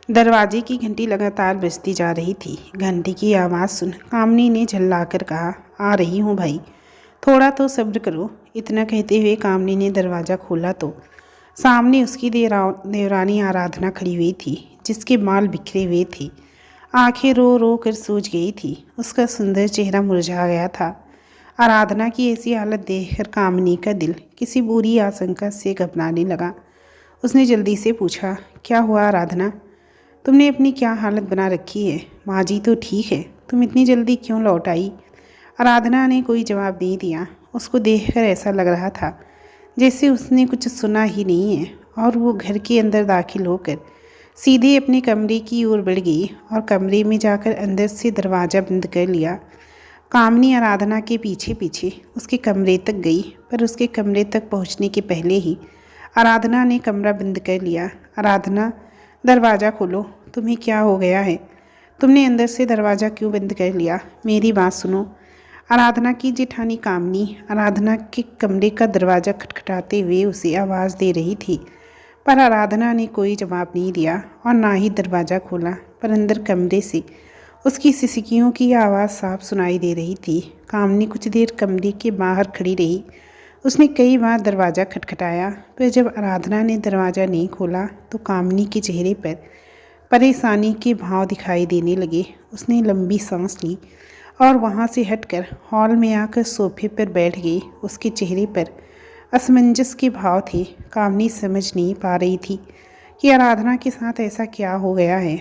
दरवाजे की घंटी लगातार बजती जा रही थी। घंटी की आवाज़ सुन कामनी ने झल्लाकर कहा, आ रही हूँ भाई, थोड़ा तो सब्र करो। इतना कहते हुए कामनी ने दरवाज़ा खोला तो सामने उसकी देवरानी आराधना खड़ी हुई थी, जिसके बाल बिखरे हुए थे। आंखें रो रो कर सूज गई थी। उसका सुंदर चेहरा मुरझा गया था। आराधना की ऐसी हालत देखकर कामनी का दिल किसी बुरी आशंका से घबराने लगा। उसने जल्दी से पूछा, क्या हुआ आराधना? तुमने अपनी क्या हालत बना रखी है? माँ जी तो ठीक है, तुम इतनी जल्दी क्यों लौट आई? आराधना ने कोई जवाब नहीं दिया। उसको देखकर ऐसा लग रहा था जैसे उसने कुछ सुना ही नहीं है, और वो घर के अंदर दाखिल होकर सीधे अपने कमरे की ओर बढ़ गई और कमरे में जाकर अंदर से दरवाज़ा बंद कर लिया। कामनी आराधना के पीछे पीछे उसके कमरे तक गई, पर उसके कमरे तक पहुंचने के पहले ही आराधना ने कमरा बंद कर लिया। आराधना, दरवाज़ा खोलो, तुम्हें क्या हो गया है? तुमने अंदर से दरवाज़ा क्यों बंद कर लिया? मेरी बात सुनो। आराधना की जेठानी कामनी आराधना के कमरे का दरवाज़ा खटखटाते हुए उसे आवाज़ दे रही थी, पर आराधना ने कोई जवाब नहीं दिया और ना ही दरवाज़ा खोला। पर अंदर कमरे से उसकी सिसकियों की आवाज़ साफ सुनाई दे रही थी। कामनी कुछ देर कमरे के बाहर खड़ी रही। उसने कई बार दरवाज़ा खटखटाया, पर जब आराधना ने दरवाज़ा नहीं खोला तो कामनी के चेहरे पर परेशानी के भाव दिखाई देने लगे। उसने लंबी सांस ली और वहाँ से हटकर हॉल में आकर सोफे पर बैठ गई। उसके चेहरे पर असमंजस के भाव थे। कामनी समझ नहीं पा रही थी कि आराधना के साथ ऐसा क्या हो गया है।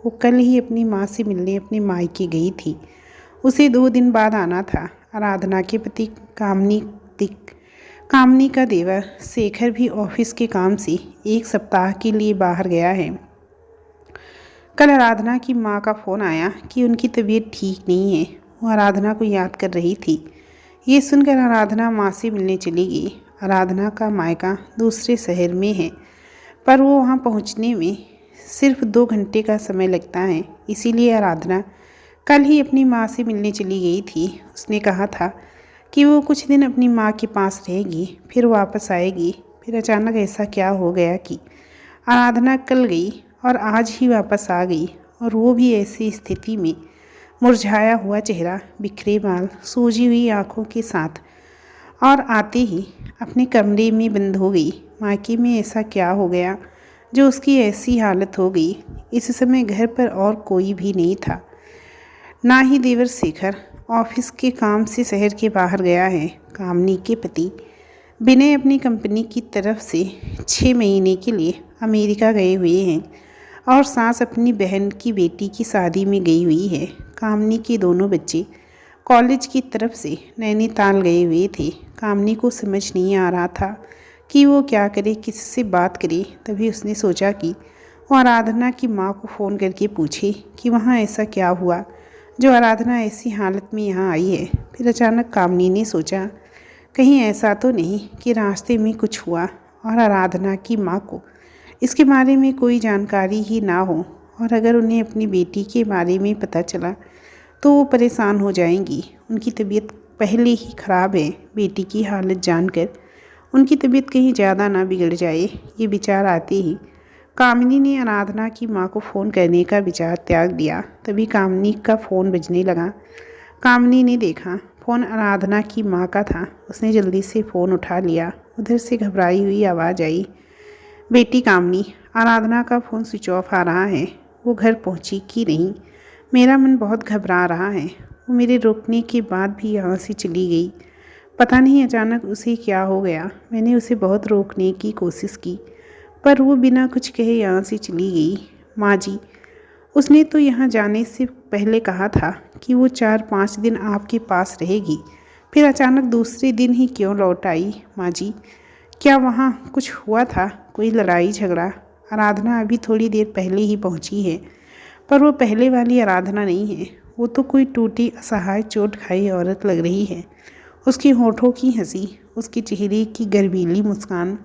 वो कल ही अपनी माँ से मिलने अपने मायके गई थी। उसे 2 दिन बाद आना था। आराधना के पति कामनी का देवर शेखर भी ऑफिस के काम से 1 सप्ताह के लिए बाहर गया है। कल आराधना की माँ का फ़ोन आया कि उनकी तबीयत ठीक नहीं है। वो आराधना को याद कर रही थी। ये सुनकर आराधना माँ से मिलने चली गई। आराधना का मायका दूसरे शहर में है, पर वो वहाँ पहुँचने में सिर्फ 2 घंटे का समय लगता है। इसीलिए आराधना कल ही अपनी माँ से मिलने चली गई थी। उसने कहा था कि वो कुछ दिन अपनी माँ के पास रहेगी, फिर वापस आएगी। फिर अचानक ऐसा क्या हो गया कि आराधना कल गई और आज ही वापस आ गई, और वो भी ऐसी स्थिति में, मुरझाया हुआ चेहरा, बिखरे बाल, सूजी हुई आँखों के साथ, और आते ही अपने कमरे में बंद हो गई। मायके में ऐसा क्या हो गया जो उसकी ऐसी हालत हो गई? इस समय घर पर और कोई भी नहीं था, ना ही देवर शेखर ऑफिस के काम से शहर के बाहर गया है। कामनी के पति विनय अपनी कंपनी की तरफ से 6 महीने के लिए अमेरिका गए हुए हैं, और सास अपनी बहन की बेटी की शादी में गई हुई है। कामनी के दोनों बच्चे कॉलेज की तरफ से नैनीताल गए हुए थे। कामनी को समझ नहीं आ रहा था कि वो क्या करे, किससे बात करे। तभी उसने सोचा कि वो आराधना की माँ को फ़ोन करके पूछे कि वहाँ ऐसा क्या हुआ जो आराधना ऐसी हालत में यहाँ आई है। फिर अचानक कामनी ने सोचा, कहीं ऐसा तो नहीं कि रास्ते में कुछ हुआ और आराधना की माँ को इसके बारे में कोई जानकारी ही ना हो, और अगर उन्हें अपनी बेटी के बारे में पता चला तो वो परेशान हो जाएंगी। उनकी तबीयत पहले ही ख़राब है। बेटी की हालत जानकर उनकी तबीयत कहीं ज़्यादा ना बिगड़ जाए, ये विचार आते ही कामिनी ने आराधना की माँ को फ़ोन करने का विचार त्याग दिया। तभी कामिनी का फ़ोन बजने लगा। कामिनी ने देखा फ़ोन आराधना की माँ का था। उसने जल्दी से फ़ोन उठा लिया। उधर से घबराई हुई आवाज़ आई, बेटी कामिनी, आराधना का फ़ोन स्विच ऑफ आ रहा है। वो घर पहुँची कि नहीं? मेरा मन बहुत घबरा रहा है। वो मेरे रोकने के बाद भी यहाँ से चली गई। पता नहीं अचानक उसे क्या हो गया। मैंने उसे बहुत रोकने की कोशिश की, पर वो बिना कुछ कहे यहाँ से चली गई। माँ जी, उसने तो यहाँ जाने से पहले कहा था कि वो 4-5 दिन आपके पास रहेगी, फिर अचानक दूसरे दिन ही क्यों लौट आई? माँ जी, क्या वहाँ कुछ हुआ था? कोई लड़ाई झगड़ा? आराधना अभी थोड़ी देर पहले ही पहुँची है, पर वो पहले वाली आराधना नहीं है। वो तो कोई टूटी असहाय चोट खाई औरत लग रही है। उसके होठों की हंसी, उसके चेहरे की गर्वीली मुस्कान,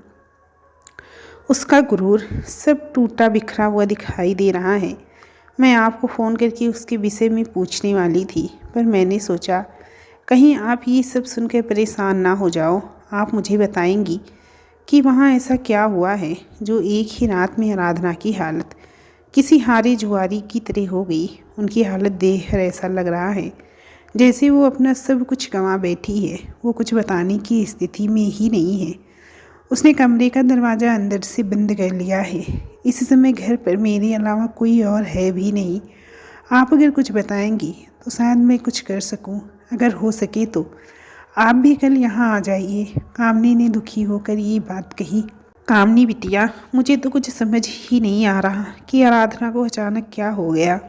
उसका गुरूर सब टूटा बिखरा हुआ दिखाई दे रहा है। मैं आपको फ़ोन करके उसके विषय में पूछने वाली थी, पर मैंने सोचा कहीं आप ये सब सुनकर परेशान ना हो जाओ। आप मुझे बताएंगी कि वहाँ ऐसा क्या हुआ है जो एक ही रात में आराधना की हालत किसी हारे जुआरी की तरह हो गई। उनकी हालत देख कर ऐसा लग रहा है जैसे वो अपना सब कुछ गंवा बैठी है। वो कुछ बताने की स्थिति में ही नहीं है। उसने कमरे का दरवाज़ा अंदर से बंद कर लिया है। इस समय घर पर मेरे अलावा कोई और है भी नहीं। आप अगर कुछ बताएंगी तो शायद मैं कुछ कर सकूं। अगर हो सके तो आप भी कल यहाँ आ जाइए। कामनी ने दुखी होकर ये बात कही। कामनी बिटिया, मुझे तो कुछ समझ ही नहीं आ रहा कि आराधना को अचानक क्या हो गया।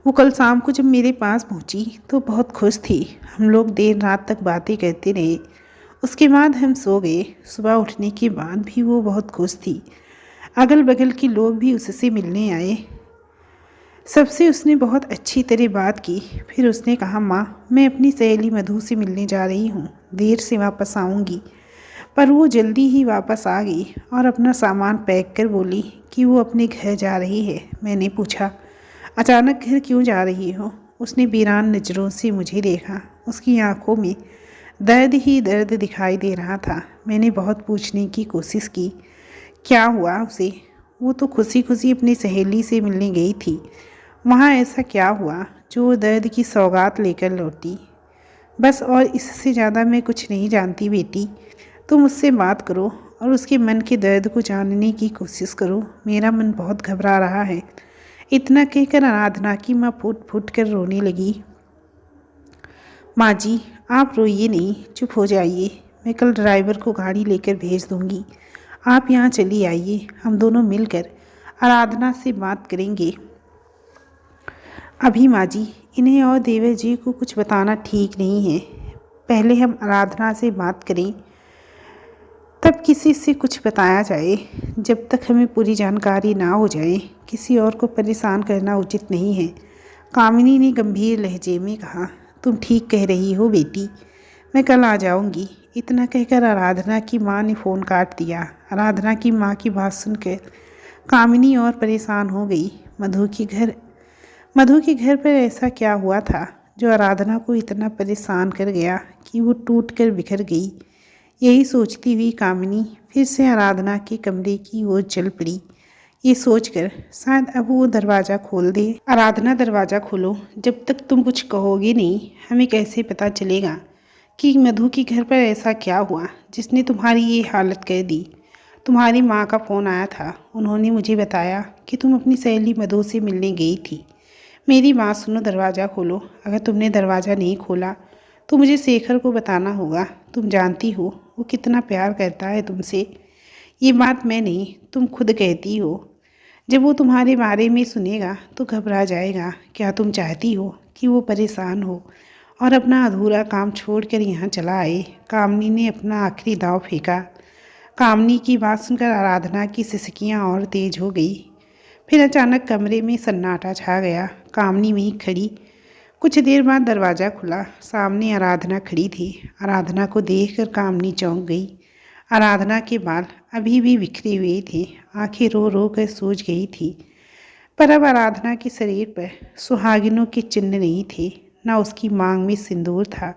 वो कल शाम को जब मेरे पास पहुंची तो बहुत खुश थी। हम लोग देर रात तक बातें करते रहे। उसके बाद हम सो गए। सुबह उठने के बाद भी वो बहुत खुश थी। अगल बगल के लोग भी उससे मिलने आए। सबसे उसने बहुत अच्छी तरह बात की। फिर उसने कहा, माँ, मैं अपनी सहेली मधु से मिलने जा रही हूँ। देर से वापस आऊँगी। पर वो जल्दी ही वापस आ गई और अपना सामान पैक कर बोली कि वो अपने घर जा रही है। मैंने पूछा, अचानक घर क्यों जा रही हो? उसने वीरान नज़रों से मुझे देखा। उसकी आंखों में दर्द ही दर्द दिखाई दे रहा था। मैंने बहुत पूछने की कोशिश की, क्या हुआ उसे? वो तो खुशी खुशी अपनी सहेली से मिलने गई थी। वहाँ ऐसा क्या हुआ जो वो दर्द की सौगात लेकर लौटी? बस, और इससे ज़्यादा मैं कुछ नहीं जानती बेटी। तुम उससे बात करो और उसके मन के दर्द को जानने की कोशिश करो। मेरा मन बहुत घबरा रहा है। इतना कहकर आराधना की माँ फूट फूट कर रोने लगी। माँ जी, आप रोइए नहीं, चुप हो जाइए। मैं कल ड्राइवर को गाड़ी लेकर भेज दूँगी। आप यहाँ चली आइए, हम दोनों मिलकर आराधना से बात करेंगे। अभी माँ जी, इन्हें और देवर जी को कुछ बताना ठीक नहीं है। पहले हम आराधना से बात करें, तब किसी से कुछ बताया जाए। जब तक हमें पूरी जानकारी ना हो जाए, किसी और को परेशान करना उचित नहीं है। कामिनी ने गंभीर लहजे में कहा, तुम ठीक कह रही हो बेटी, मैं कल आ जाऊंगी। इतना कहकर आराधना की माँ ने फ़ोन काट दिया। आराधना की माँ की बात सुनकर कामिनी और परेशान हो गई। मधु के घर पर ऐसा क्या हुआ था जो आराधना को इतना परेशान कर गया कि वो टूट कर बिखर गई? यही सोचती हुई कामिनी फिर से आराधना के कमरे की ओर चल पड़ी। ये सोचकर शायद अब वो दरवाज़ा खोल दे। आराधना, दरवाज़ा खोलो। जब तक तुम कुछ कहोगे नहीं, हमें कैसे पता चलेगा कि मधु के घर पर ऐसा क्या हुआ जिसने तुम्हारी ये हालत कर दी? तुम्हारी माँ का फ़ोन आया था। उन्होंने मुझे बताया कि तुम अपनी सहेली मधु से मिलने गई थी। मेरी बात सुनो, दरवाज़ा खोलो। अगर तुमने दरवाज़ा नहीं खोला तो मुझे शेखर को बताना होगा। तुम जानती हो वो कितना प्यार करता है तुमसे। ये बात मैं नहीं, तुम खुद कहती हो। जब वो तुम्हारे बारे में सुनेगा तो घबरा जाएगा। क्या तुम चाहती हो कि वो परेशान हो और अपना अधूरा काम छोड़कर यहाँ चला आए? कामनी ने अपना आखिरी दाव फेंका। कामनी की बात सुनकर आराधना की सिसकियाँ और तेज हो गई। फिर अचानक कमरे में सन्नाटा छा गया। कामनी वहीं खड़ी। कुछ देर बाद दरवाज़ा खुला। सामने आराधना खड़ी थी। आराधना को देखकर कामनी चौंक गई। आराधना के बाल अभी भी बिखरे हुए थे। आंखें रो रो कर सूज गई थी। पर अब आराधना के शरीर पर सुहागिनों के चिन्ह नहीं थे। न उसकी मांग में सिंदूर था,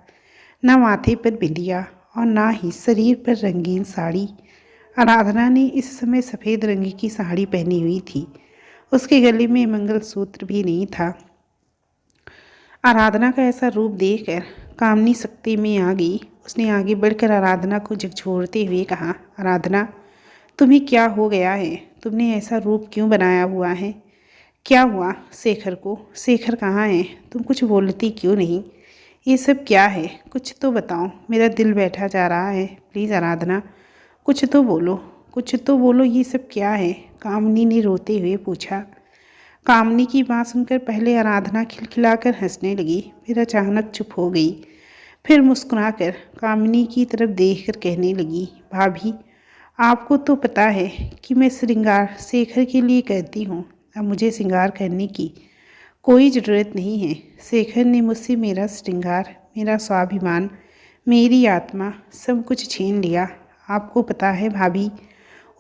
न माथे पर बिंदिया, और न ही शरीर पर रंगीन साड़ी। आराधना ने इस समय सफ़ेद रंग की साड़ी पहनी हुई थी। उसके गले में मंगलसूत्र भी नहीं था। आराधना का ऐसा रूप देखकर कामनी सकते में आ गई। उसने आगे बढ़कर आराधना को झकझोरते हुए कहा, आराधना, तुम्हें क्या हो गया है? तुमने ऐसा रूप क्यों बनाया हुआ है? क्या हुआ शेखर को? शेखर कहाँ है? तुम कुछ बोलती क्यों नहीं? ये सब क्या है? कुछ तो बताओ। मेरा दिल बैठा जा रहा है। प्लीज़ आराधना, कुछ तो बोलो, कुछ तो बोलो। ये सब क्या है? कामनी ने रोते हुए पूछा। कामनी की बात सुनकर पहले आराधना खिलखिलाकर हंसने लगी, फिर अचानक चुप हो गई। फिर मुस्कुराकर कामनी की तरफ देखकर कहने लगी, भाभी, आपको तो पता है कि मैं श्रृंगार शेखर के लिए करती हूँ। अब मुझे श्रृंगार करने की कोई ज़रूरत नहीं है। शेखर ने मुझसे मेरा श्रृंगार, मेरा स्वाभिमान, मेरी आत्मा सब कुछ छीन लिया। आपको पता है भाभी,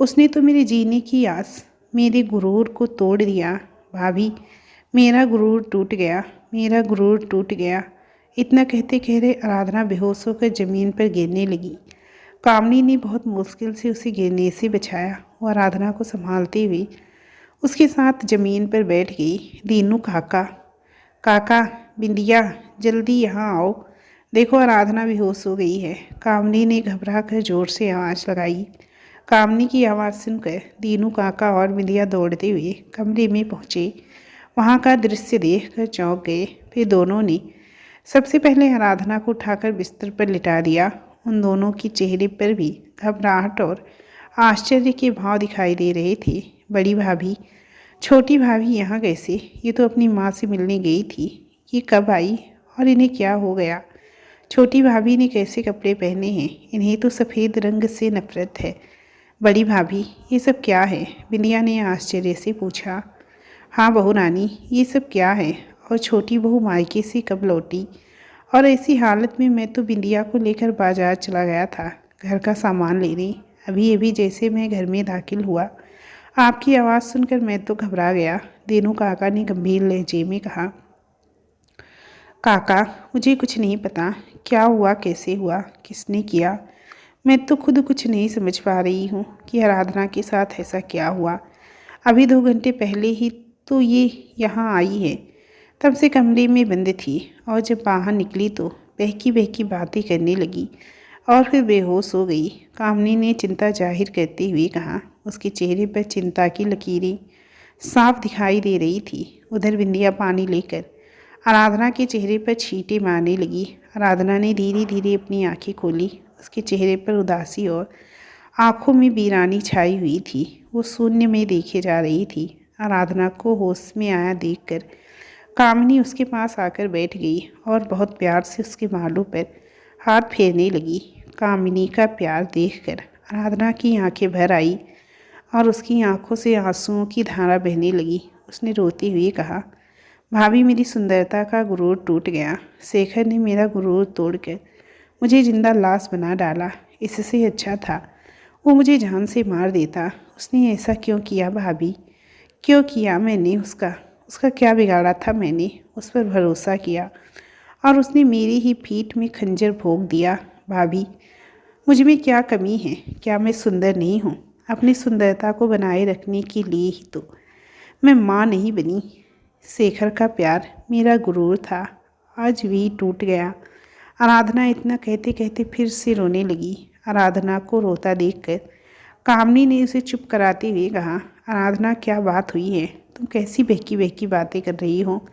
उसने तो मेरे जीने की आस, मेरे गुरूर को तोड़ दिया। भाभी, मेरा गुरूर टूट गया, मेरा गुरूर टूट गया। इतना कहते कहते आराधना बेहोश होकर ज़मीन पर गिरने लगी। कामनी ने बहुत मुश्किल से उसे गिरने से बचाया। वो आराधना को संभालते हुए उसके साथ ज़मीन पर बैठ गई। दीनू काका, काका, बिंदिया, जल्दी यहाँ आओ, देखो आराधना बेहोश हो गई है। कामनी ने घबरा कर जोर से आवाज़ लगाई। कामनी की आवाज़ सुनकर दीनू काका और बिंदिया दौड़ते हुए कमरे में पहुँचे। वहाँ का दृश्य देखकर चौंक गए। फिर दोनों ने सबसे पहले आराधना को उठाकर बिस्तर पर लिटा दिया। उन दोनों के चेहरे पर भी घबराहट और आश्चर्य के भाव दिखाई दे रहे थे। बड़ी भाभी, छोटी भाभी यहाँ कैसे? ये तो अपनी माँ से मिलने गई थी। ये कब आई और इन्हें क्या हो गया? छोटी भाभी ने कैसे कपड़े पहने हैं? इन्हें तो सफ़ेद रंग से नफरत है। बड़ी भाभी, ये सब क्या है? बिंदिया ने आश्चर्य से पूछा। हाँ बहू रानी, ये सब क्या है? और छोटी बहू मायके से कब लौटी? और ऐसी हालत में मैं तो बिंदिया को लेकर बाजार चला गया था घर का सामान लेने। अभी अभी जैसे मैं घर में दाखिल हुआ, आपकी आवाज़ सुनकर मैं तो घबरा गया। दीनू काका ने गंभीर लहजे में कहा। काका, मुझे कुछ नहीं पता, क्या हुआ, कैसे हुआ, किसने किया। मैं तो खुद कुछ नहीं समझ पा रही हूँ कि आराधना के साथ ऐसा क्या हुआ। अभी 2 घंटे पहले ही तो ये यहाँ आई है, तब से कमरे में बंद थी, और जब बाहर निकली तो बहकी बहकी बातें करने लगी और फिर बेहोश हो गई। कामनी ने चिंता जाहिर करते हुए कहा। उसके चेहरे पर चिंता की लकीरें साफ दिखाई दे रही थी। उधर बिंदिया पानी लेकर आराधना के चेहरे पर छींटे मारने लगी। आराधना ने धीरे धीरे अपनी आंखें खोली। उसके चेहरे पर उदासी और आंखों में वीरानी छाई हुई थी। वो शून्य में देखे जा रही थी। आराधना को होश में आया देखकर कामिनी उसके पास आकर बैठ गई और बहुत प्यार से उसके बालों पर हाथ फेरने लगी। कामिनी का प्यार देखकर आराधना की आंखें भर आई और उसकी आंखों से आंसुओं की धारा बहने लगी। उसने रोते हुए कहा, भाभी, मेरी सुंदरता का गुरूर टूट गया। शेखर ने मेरा गुरूर तोड़कर मुझे जिंदा लाश बना डाला। इससे अच्छा था वो मुझे जान से मार देता। उसने ऐसा क्यों किया भाभी? क्यों किया मैंने? उसका क्या बिगाड़ा था? मैंने उस पर भरोसा किया और उसने मेरी ही पीठ में खंजर भोंक दिया। भाभी, मुझ में क्या कमी है? क्या मैं सुंदर नहीं हूँ? अपनी सुंदरता को बनाए रखने के लिए ही तो मैं माँ नहीं बनी। शेखर का प्यार मेरा गुरूर था, आज भी टूट गया। आराधना इतना कहते कहते फिर से रोने लगी। आराधना को रोता देखकर कामनी ने उसे चुप कराते हुए कहा, आराधना, क्या बात हुई है? तुम कैसी बहकी बहकी बातें कर रही हो?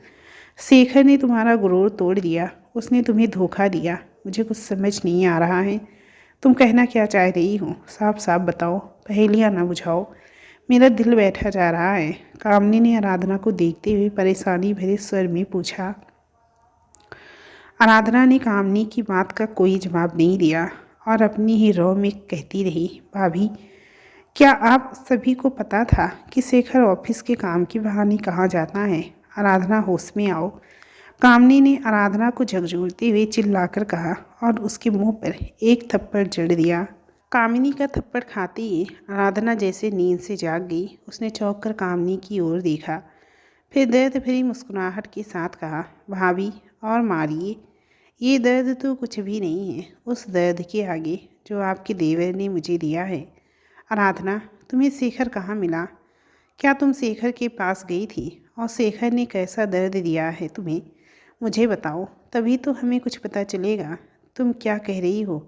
शेखर ने तुम्हारा गुरूर तोड़ दिया। उसने तुम्हें धोखा दिया। मुझे कुछ समझ नहीं आ रहा है। तुम कहना क्या चाह रही हो? साफ साफ बताओ, पहेलियाँ ना बुझाओ। मेरा दिल बैठा जा रहा है। कामनी ने आराधना को देखते हुए परेशानी भरे स्वर में पूछा। आराधना ने कामनी की बात का कोई जवाब नहीं दिया और अपनी ही रौ में कहती रही, भाभी, क्या आप सभी को पता था कि शेखर ऑफिस के काम के बहाने कहाँ जाता है? आराधना, होश में आओ। कामनी ने आराधना को झकझोरते हुए चिल्लाकर कहा और उसके मुंह पर एक थप्पड़ जड़ दिया। कामिनी का थप्पड़ खाते ही आराधना जैसे नींद से जाग गई। उसने चौंक कर कामनी की ओर देखा, फिर दर्द भरी मुस्कुराहट के साथ कहा, भाभी, और मारिए। ये दर्द तो कुछ भी नहीं है उस दर्द के आगे जो आपके देवर ने मुझे दिया है। आराधना, तुम्हें शेखर कहाँ मिला? क्या तुम शेखर के पास गई थी? और शेखर ने कैसा दर्द दिया है तुम्हें? मुझे बताओ, तभी तो हमें कुछ पता चलेगा। तुम क्या कह रही हो?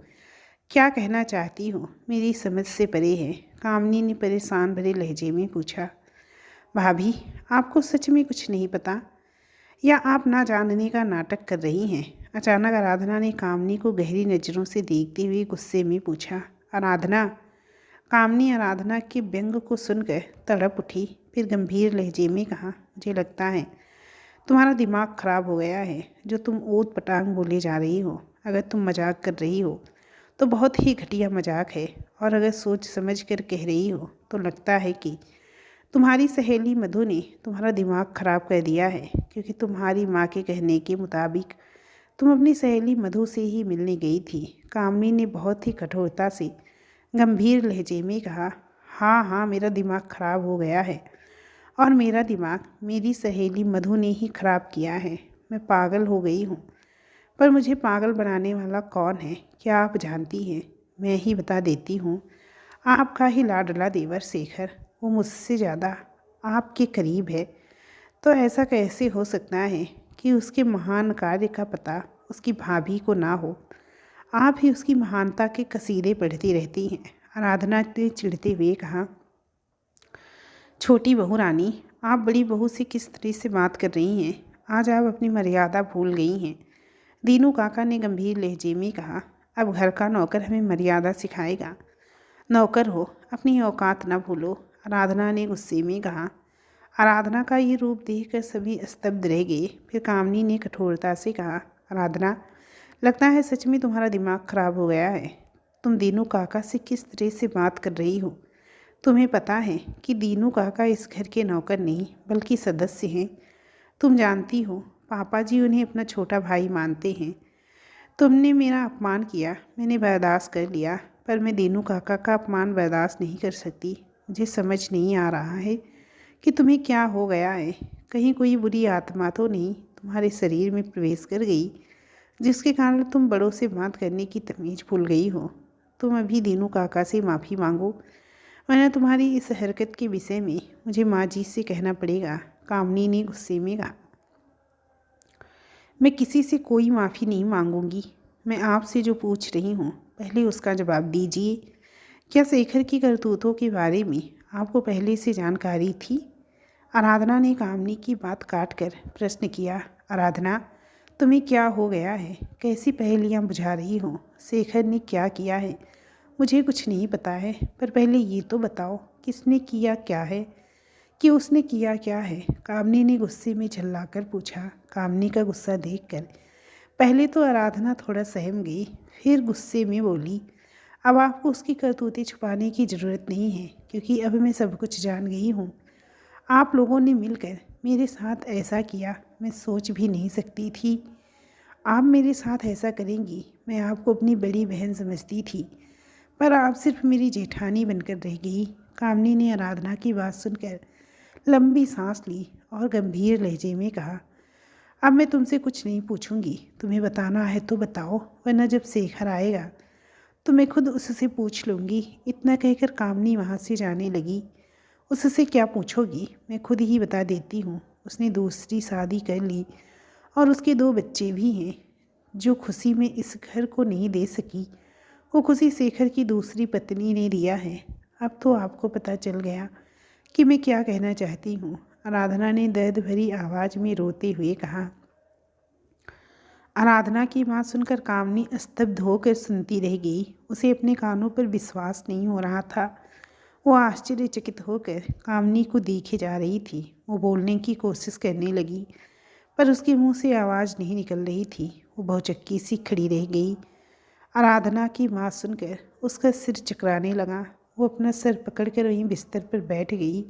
क्या कहना चाहती हो? मेरी समझ से परे है। कामनी ने परेशान भरे लहजे में पूछा। भाभी, आपको सच में कुछ नहीं पता या आप ना जानने का नाटक कर रही हैं? अचानक आराधना ने कामनी को गहरी नज़रों से देखते हुए गुस्से में पूछा। आराधना। कामनी आराधना के व्यंग को सुनकर तड़प उठी, फिर गंभीर लहजे में कहा, मुझे लगता है तुम्हारा दिमाग खराब हो गया है जो तुम ऊट पटांग बोले जा रही हो। अगर तुम मजाक कर रही हो तो बहुत ही घटिया मजाक है, और अगर सोच समझ कर कह रही हो तो लगता है कि तुम्हारी सहेली मधु ने तुम्हारा दिमाग खराब कर दिया है, क्योंकि तुम्हारी माँ के कहने के मुताबिक तुम अपनी सहेली मधु से ही मिलने गई थी। कामनी ने बहुत ही कठोरता से गंभीर लहजे में कहा, हाँ हाँ, मेरा दिमाग खराब हो गया है और मेरा दिमाग मेरी सहेली मधु ने ही खराब किया है। मैं पागल हो गई हूँ, पर मुझे पागल बनाने वाला कौन है क्या आप जानती हैं? मैं ही बता देती हूँ। आपका ही लाडला देवर शेखर। वो मुझसे ज़्यादा आपके करीब है, तो ऐसा कैसे हो सकता है कि उसके महान कार्य का पता उसकी भाभी को ना हो। आप ही उसकी महानता के कसीदे पढ़ती रहती हैं। आराधना ने चिढ़ते हुए कहा। छोटी बहू रानी, आप बड़ी बहू से किस तरह से बात कर रही हैं? आज आप अपनी मर्यादा भूल गई हैं। दीनू काका ने गंभीर लहजे में कहा। अब घर का नौकर हमें मर्यादा सिखाएगा। नौकर हो, अपनी औकात न भूलो, आराधना ने गुस्से में कहा। आराधना का ये रूप देखकर सभी स्तब्ध रह गए। फिर कामनी ने कठोरता से कहा, आराधना, लगता है सच में तुम्हारा दिमाग खराब हो गया है। तुम दीनू काका से किस तरह से बात कर रही हो? तुम्हें पता है कि दीनू काका इस घर के नौकर नहीं बल्कि सदस्य हैं। तुम जानती हो पापा जी उन्हें अपना छोटा भाई मानते हैं। तुमने मेरा अपमान किया, मैंने बर्दाश्त कर लिया, पर मैं दीनू काका का अपमान बर्दाश्त नहीं कर सकती। मुझे समझ नहीं आ रहा है कि तुम्हें क्या हो गया है। कहीं कोई बुरी आत्मा तो नहीं तुम्हारे शरीर में प्रवेश कर गई, जिसके कारण तुम बड़ों से बात करने की तमीज़ भूल गई हो। तुम अभी दीनू काका से माफ़ी मांगो, वरना तुम्हारी इस हरकत के विषय में मुझे माँ जी से कहना पड़ेगा। कामनी ने गुस्से में कहा। मैं किसी से कोई माफ़ी नहीं मांगूंगी। मैं आपसे जो पूछ रही हूँ पहले उसका जवाब दीजिए। क्या शेखर की करतूतों के बारे में आपको पहले से जानकारी थी? आराधना ने कामनी की बात काट कर प्रश्न किया। आराधना, तुम्हें क्या हो गया है? कैसी पहेलियाँ बुझा रही हो? शेखर ने क्या किया है? मुझे कुछ नहीं पता है, पर पहले ये तो बताओ किसने किया क्या है, कि उसने किया क्या है? कामनी ने गुस्से में झल्लाकर पूछा। कामनी का गुस्सा देखकर पहले तो आराधना थोड़ा सहम गई, फिर गुस्से में बोली, अब आपको उसकी करतूतें छुपाने की ज़रूरत नहीं है, क्योंकि अब मैं सब कुछ जान गई हूँ। आप लोगों ने मिलकर मेरे साथ ऐसा किया, मैं सोच भी नहीं सकती थी। आप मेरे साथ ऐसा करेंगी, मैं आपको अपनी बड़ी बहन समझती थी, पर आप सिर्फ मेरी जेठानी बनकर रह गई। कामनी ने आराधना की बात सुनकर लंबी सांस ली और गंभीर लहजे में कहा, अब मैं तुमसे कुछ नहीं पूछूंगी। तुम्हें बताना है तो बताओ, वरना जब शेखर आएगा तो मैं खुद उससे पूछ लूँगी। इतना कहकर कामनी वहाँ से जाने लगी। उससे क्या पूछोगी, मैं खुद ही बता देती हूँ। उसने दूसरी शादी कर ली और उसके 2 बच्चे भी हैं। जो खुशी में इस घर को नहीं दे सकी, वो खुशी शेखर की दूसरी पत्नी ने दिया है। अब तो आपको पता चल गया कि मैं क्या कहना चाहती हूँ। आराधना ने दर्द भरी आवाज़ में रोते हुए कहा। आराधना की बात सुनकर कामनी स्तब्ध होकर सुनती रह गई। उसे अपने कानों पर विश्वास नहीं हो रहा था। वो आश्चर्यचकित होकर कामनी को देखे जा रही थी। वो बोलने की कोशिश करने लगी, पर उसके मुंह से आवाज़ नहीं निकल रही थी। वो बहुचक्की सी खड़ी रह गई। आराधना की बात सुनकर उसका सिर चकराने लगा। वो अपना सर पकड़कर वहीं बिस्तर पर बैठ गई।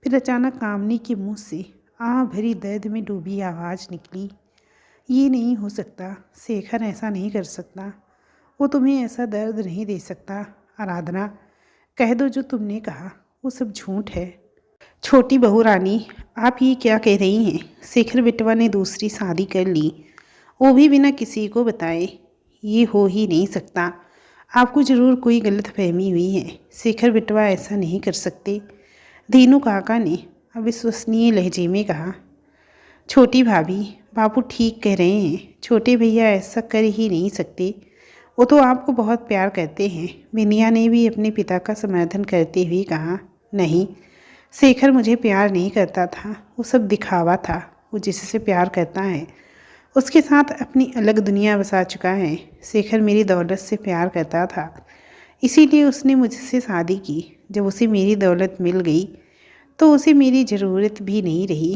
फिर अचानक कामनी के मुंह से आह भरी दर्द में डूबी आवाज़ निकली, ये नहीं हो सकता, शेखर ऐसा नहीं कर सकता। वो तुम्हें ऐसा दर्द नहीं दे सकता। आराधना, कह दो जो तुमने कहा वो सब झूठ है। छोटी बहू रानी, आप ये क्या कह रही हैं? शेखर बेटवा ने दूसरी शादी कर ली, वो भी बिना किसी को बताए। ये हो ही नहीं सकता। आपको ज़रूर कोई गलतफहमी हुई है। शेखर बेटवा ऐसा नहीं कर सकते। दीनू काका ने अविश्वसनीय लहजे में कहा। छोटी भाभी, बापू ठीक कह रहे हैं। छोटे भैया ऐसा कर ही नहीं सकते। वो तो आपको बहुत प्यार करते हैं। बिनिया ने भी अपने पिता का समर्थन करते हुए कहा। नहीं, शेखर मुझे प्यार नहीं करता था, वो सब दिखावा था। वो जिससे प्यार करता है उसके साथ अपनी अलग दुनिया बसा चुका है। शेखर मेरी दौलत से प्यार करता था, इसीलिए उसने मुझसे शादी की। जब उसे मेरी दौलत मिल गई तो उसे मेरी ज़रूरत भी नहीं रही।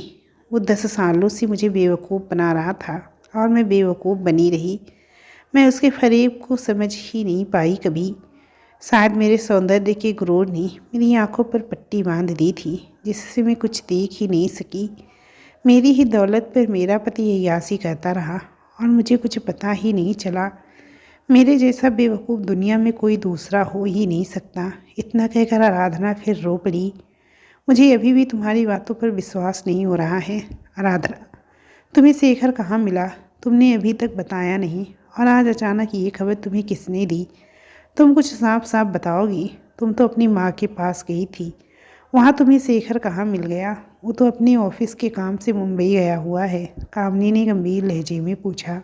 वो 10 सालों से मुझे बेवकूफ़ बना रहा था और मैं बेवकूफ़ बनी रही। मैं उसके फरेब को समझ ही नहीं पाई कभी। शायद मेरे सौंदर्य के गुरूर ने मेरी आंखों पर पट्टी बांध दी थी, जिससे मैं कुछ देख ही नहीं सकी। मेरी ही दौलत पर मेरा पति अय्याशी करता रहा और मुझे कुछ पता ही नहीं चला। मेरे जैसा बेवकूफ़ दुनिया में कोई दूसरा हो ही नहीं सकता। इतना कहकर आराधना फिर रो पड़ी। मुझे अभी भी तुम्हारी बातों पर विश्वास नहीं हो रहा है। आराधना, तुम्हें शेखर कहाँ मिला? तुमने अभी तक बताया नहीं, और आज अचानक ये खबर तुम्हें किसने दी? तुम कुछ साफ साफ बताओगी। तुम तो अपनी माँ के पास गई थी, वहाँ तुम्हें शेखर कहाँ मिल गया? वो तो अपने ऑफिस के काम से मुंबई गया हुआ है, कामनी ने गंभीर लहजे में पूछा।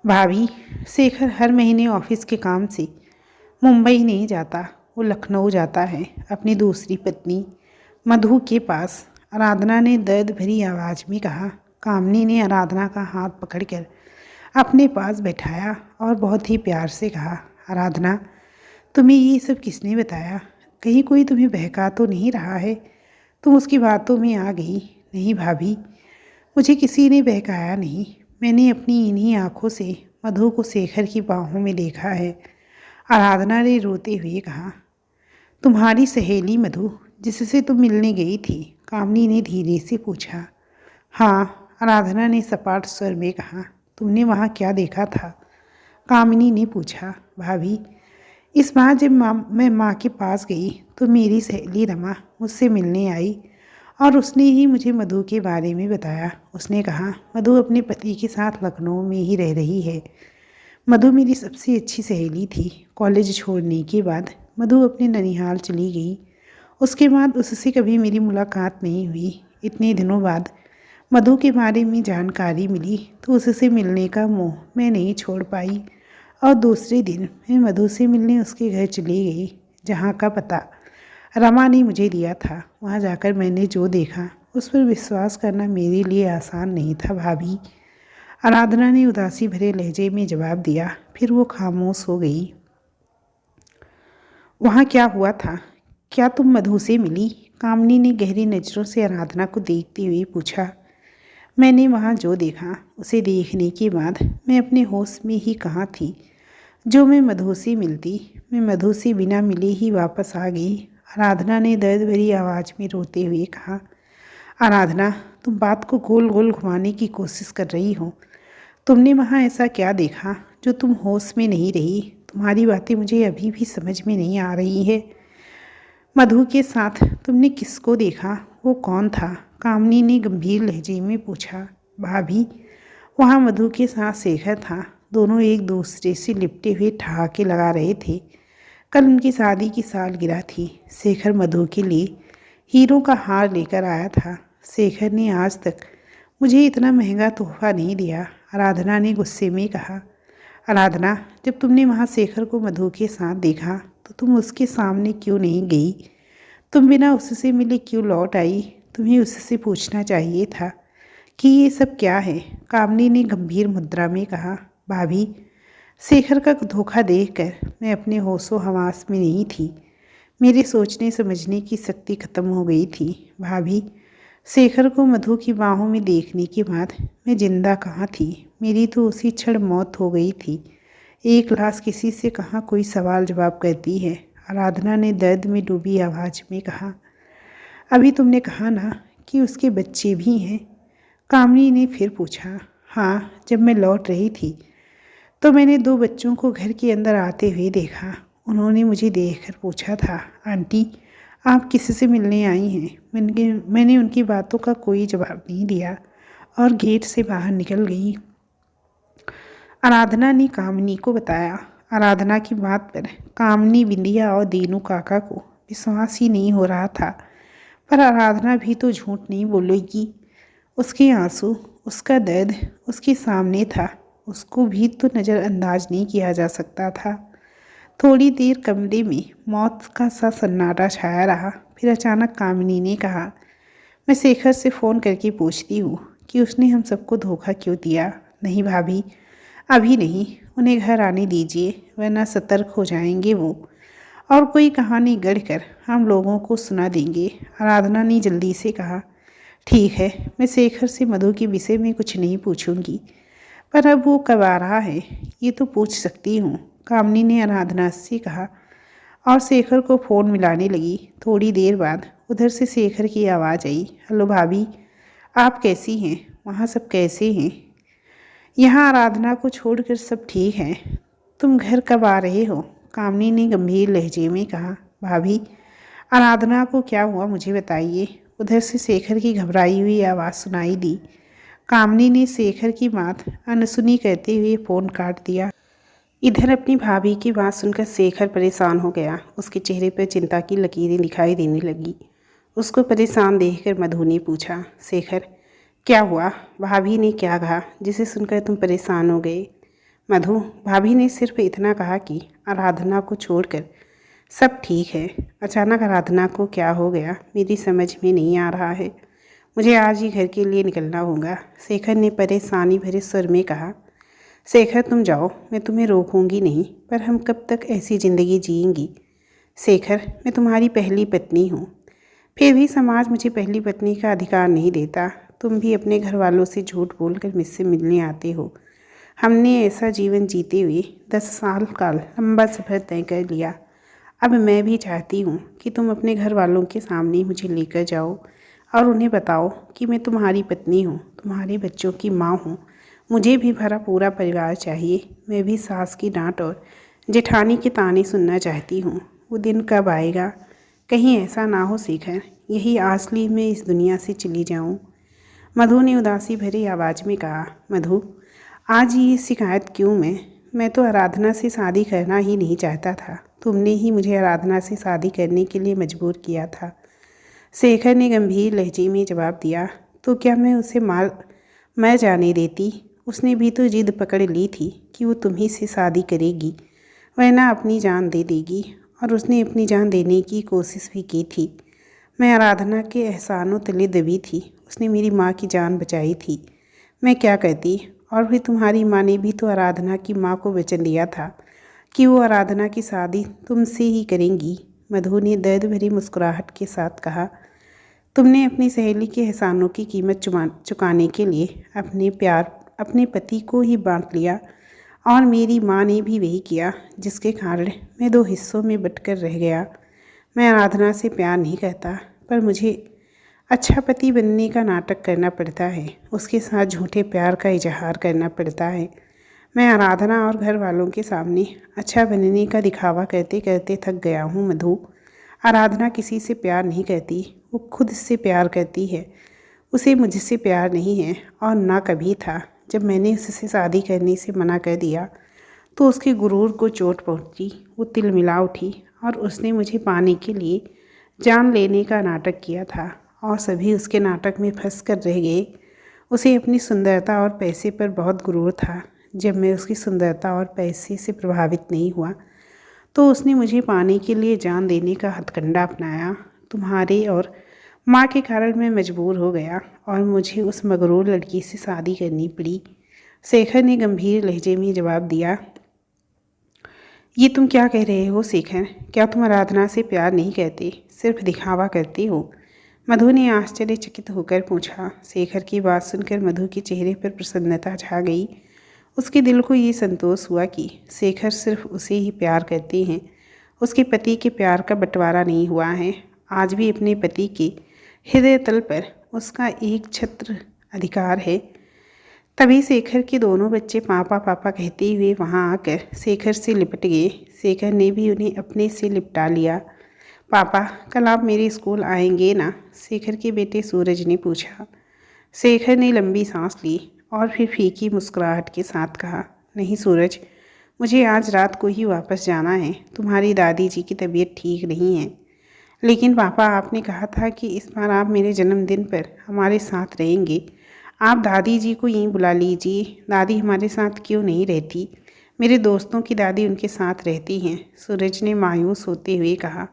भाभी, शेखर हर महीने ऑफिस के काम से मुंबई नहीं जाता, वो लखनऊ जाता है अपनी दूसरी पत्नी मधु के पास, आराधना ने दर्द भरी आवाज़ में कहा। कामनी ने आराधना का हाथ पकड़कर अपने पास बैठाया और बहुत ही प्यार से कहा, आराधना, तुम्हें ये सब किसने बताया? कहीं कोई तुम्हें बहका तो नहीं रहा है? तुम उसकी बातों में आ गई? नहीं भाभी, मुझे किसी ने बहकाया नहीं। मैंने अपनी इन्हीं आँखों से मधु को शेखर की बाहों में देखा है, आराधना ने रोते हुए कहा। तुम्हारी सहेली मधु जिससे तुम मिलने गई थी? कामनी ने धीरे से पूछा। हाँ, आराधना ने सपाट स्वर में कहा। तुमने वहाँ क्या देखा था? कामिनी ने पूछा। भाभी, इस बार जब मैं माँ के पास गई तो मेरी सहेली रमा मुझसे मिलने आई और उसने ही मुझे मधु के बारे में बताया। उसने कहा मधु अपने पति के साथ लखनऊ में ही रह रही है। मधु मेरी सबसे अच्छी सहेली थी। कॉलेज छोड़ने के बाद मधु अपने ननिहाल चली गई। उसके बाद उससे कभी मेरी मुलाकात नहीं हुई। इतने दिनों बाद मधु के बारे में जानकारी मिली तो उससे मिलने का मोह मैं नहीं छोड़ पाई और दूसरे दिन मैं मधु से मिलने उसके घर चली गई, जहाँ का पता रमा ने मुझे दिया था। वहाँ जाकर मैंने जो देखा उस पर विश्वास करना मेरे लिए आसान नहीं था भाभी, आराधना ने उदासी भरे लहजे में जवाब दिया। फिर वो खामोश हो गई। वहाँ क्या हुआ था? क्या तुम मधु से मिली? कामनी ने गहरी नज़रों से आराधना को देखते हुए पूछा। मैंने वहाँ जो देखा उसे देखने के बाद मैं अपने होश में ही कहाँ थी जो मैं मधु से मिलती। मैं मधु से बिना मिले ही वापस आ गई, आराधना ने दर्द भरी आवाज़ में रोते हुए कहा। आराधना, तुम बात को गोल गोल घुमाने की कोशिश कर रही हो। तुमने वहाँ ऐसा क्या देखा जो तुम होश में नहीं रही? तुम्हारी बातें मुझे अभी भी समझ में नहीं आ रही है। मधु के साथ तुमने किसको देखा? वो कौन था? कामनी ने गंभीर लहजे में पूछा। भाभी, वहाँ मधु के साथ शेखर था। दोनों एक दूसरे से लिपटे हुए ठहाके लगा रहे थे। कल उनकी शादी की सालगिरह थी। शेखर मधु के लिए हीरों का हार लेकर आया था। शेखर ने आज तक मुझे इतना महंगा तोहफा नहीं दिया, आराधना ने गुस्से में कहा। आराधना, जब तुमने वहाँ शेखर को मधु के साथ देखा तो तुम उसके सामने क्यों नहीं गई? तुम बिना उससे मिले क्यों लौट आई? तुम्हें उससे पूछना चाहिए था कि ये सब क्या है, कामनी ने गंभीर मुद्रा में कहा। भाभी, शेखर का धोखा देखकर मैं अपने होशो हवास में नहीं थी। मेरे सोचने समझने की शक्ति खत्म हो गई थी। भाभी, शेखर को मधु की बाहों में देखने के बाद मैं जिंदा कहाँ थी? मेरी तो उसी क्षण मौत हो गई थी। एक लाश किसी से कहाँ कोई सवाल जवाब करती है, आराधना ने दर्द में डूबी आवाज़ में कहा। अभी तुमने कहा ना कि उसके बच्चे भी हैं, कामनी ने फिर पूछा। हाँ, जब मैं लौट रही थी तो मैंने 2 बच्चों को घर के अंदर आते हुए देखा। उन्होंने मुझे देखकर पूछा था, आंटी आप किससे मिलने आई हैं? मैंने उनकी बातों का कोई जवाब नहीं दिया और गेट से बाहर निकल गई। आराधना ने कामनी को बताया। आराधना की बात पर कामनी, बिंदिया और दीनू काका को विश्वास ही नहीं हो रहा था, पर आराधना भी तो झूठ नहीं बोलेगी। उसके आंसू, उसका दर्द उसके सामने था, उसको भी तो नज़रअंदाज नहीं किया जा सकता था। थोड़ी देर कमरे में मौत का सा सन्नाटा छाया रहा। फिर अचानक कामिनी ने कहा, मैं शेखर से फ़ोन करके पूछती हूँ कि उसने हम सबको धोखा क्यों दिया। नहीं भाभी, अभी नहीं, उन्हें घर आने दीजिए, वरना सतर्क हो जाएंगे वो और कोई कहानी गढ़कर हम लोगों को सुना देंगे, आराधना ने जल्दी से कहा। ठीक है, मैं शेखर से मधु के विषय में कुछ नहीं पूछूंगी, पर अब वो कब आ रहा है ये तो पूछ सकती हूँ, कामनी ने आराधना से कहा और शेखर को फ़ोन मिलाने लगी। थोड़ी देर बाद उधर से शेखर की आवाज़ आई। हेलो भाभी, आप कैसी हैं? वहाँ सब कैसे हैं? यहाँ आराधना को छोड़कर सब ठीक है। तुम घर कब आ रहे हो? कामनी ने गंभीर लहजे में कहा। भाभी, आराधना को क्या हुआ मुझे बताइए। उधर से शेखर की घबराई हुई आवाज़ सुनाई दी। कामनी ने शेखर की बात अनसुनी कहते हुए फ़ोन काट दिया। इधर अपनी भाभी की बात सुनकर शेखर परेशान हो गया। उसके चेहरे पर चिंता की लकीरें दिखाई देने लगी। उसको परेशान देखकर मधु ने पूछा, शेखर क्या हुआ? भाभी ने क्या कहा जिसे सुनकर तुम परेशान हो गए? मधु, भाभी ने सिर्फ इतना कहा कि आराधना को छोड़कर सब ठीक है। अचानक आराधना को क्या हो गया मेरी समझ में नहीं आ रहा है। मुझे आज ही घर के लिए निकलना होगा, शेखर ने परेशानी भरे स्वर में कहा। शेखर तुम जाओ, मैं तुम्हें रोकूंगी नहीं, पर हम कब तक ऐसी ज़िंदगी जिएंगी? शेखर, मैं तुम्हारी पहली पत्नी हूँ, फिर भी समाज मुझे पहली पत्नी का अधिकार नहीं देता। तुम भी अपने घर वालों से झूठ बोलकर मुझसे मिलने आते हो। हमने ऐसा जीवन जीते हुए 10 साल का लंबा सफ़र तय कर लिया। अब मैं भी चाहती हूँ कि तुम अपने घर वालों के सामने मुझे लेकर जाओ और उन्हें बताओ कि मैं तुम्हारी पत्नी हूँ, तुम्हारे बच्चों की माँ हूँ। मुझे भी भरा पूरा परिवार चाहिए। मैं भी सास की डांट और जेठानी के ताने सुनना चाहती हूँ। वो दिन कब आएगा? कहीं ऐसा ना हो शेखर, यही आसली मैं इस दुनिया से चली जाऊँ। मधु ने उदासी भरी आवाज़ में कहा। मधु, आज ये शिकायत क्यों? मैं तो आराधना से शादी करना ही नहीं चाहता था। तुमने ही मुझे आराधना से शादी करने के लिए मजबूर किया था। शेखर ने गंभीर लहजे में जवाब दिया। तो क्या मैं उसे मर जाने देती? उसने भी तो जिद पकड़ ली थी कि वो तुम्ही से शादी करेगी, वरना अपनी जान दे देगी, और उसने अपनी जान देने की कोशिश भी की थी। मैं आराधना के एहसानों तले दबी थी। उसने मेरी माँ की जान बचाई थी। मैं क्या करती? और फिर तुम्हारी माँ ने भी तो आराधना की माँ को वचन दिया था कि वो आराधना की शादी तुमसे ही करेंगी। मधु ने दर्द भरी मुस्कुराहट के साथ कहा। तुमने अपनी सहेली के एहसानों की कीमत चुकाने के लिए अपने पति को ही बांट लिया, और मेरी माँ ने भी वही किया, जिसके कारण मैं 2 हिस्सों में बंटकर रह गया। मैं आराधना से प्यार नहीं करता, पर मुझे अच्छा पति बनने का नाटक करना पड़ता है। उसके साथ झूठे प्यार का इजहार करना पड़ता है। मैं आराधना और घर वालों के सामने अच्छा बनने का दिखावा करते करते थक गया हूँ। मधु, आराधना किसी से प्यार नहीं करती, वो खुद से प्यार करती है। उसे मुझसे प्यार नहीं है, और ना कभी था। जब मैंने उससे शादी करने से मना कर दिया तो उसके गुरूर को चोट पहुंची। वो तिलमिला उठी और उसने मुझे पाने के लिए जान लेने का नाटक किया था, और सभी उसके नाटक में फंस कर रह गए। उसे अपनी सुंदरता और पैसे पर बहुत गुरूर था। जब मैं उसकी सुंदरता और पैसे से प्रभावित नहीं हुआ तो उसने मुझे पाने के लिए जान देने का हथकंडा अपनाया। तुम्हारे और माँ के कारण मैं मजबूर हो गया और मुझे उस मगरूर लड़की से शादी करनी पड़ी। शेखर ने गंभीर लहजे में जवाब दिया। ये तुम क्या कह रहे हो शेखर? क्या तुम आराधना से प्यार नहीं करते, सिर्फ दिखावा करते हो? मधु ने आश्चर्यचकित होकर पूछा। शेखर की बात सुनकर मधु के चेहरे पर प्रसन्नता छा गई। उसके दिल को ये संतोष हुआ कि शेखर सिर्फ उसे ही प्यार करते हैं, उसके पति के प्यार का बंटवारा नहीं हुआ है। आज भी अपने पति के हृदय तल पर उसका एक छत्र अधिकार है। तभी शेखर के दोनों बच्चे पापा पापा कहते हुए वहां आकर शेखर से लिपट गए। शेखर ने भी उन्हें अपने से लिपटा लिया। पापा, कल आप मेरे स्कूल आएंगे ना? शेखर के बेटे सूरज ने पूछा। शेखर ने लंबी सांस ली और फिर फीकी मुस्कुराहट के साथ कहा, नहीं सूरज, मुझे आज रात को ही वापस जाना है। तुम्हारी दादी जी की तबीयत ठीक नहीं है। लेकिन पापा, आपने कहा था कि इस बार आप मेरे जन्मदिन पर हमारे साथ रहेंगे। आप दादी जी को यहीं बुला लीजिए। दादी हमारे साथ क्यों नहीं रहती? मेरे दोस्तों की दादी उनके साथ रहती हैं। सूरज ने मायूस होते हुए कहा।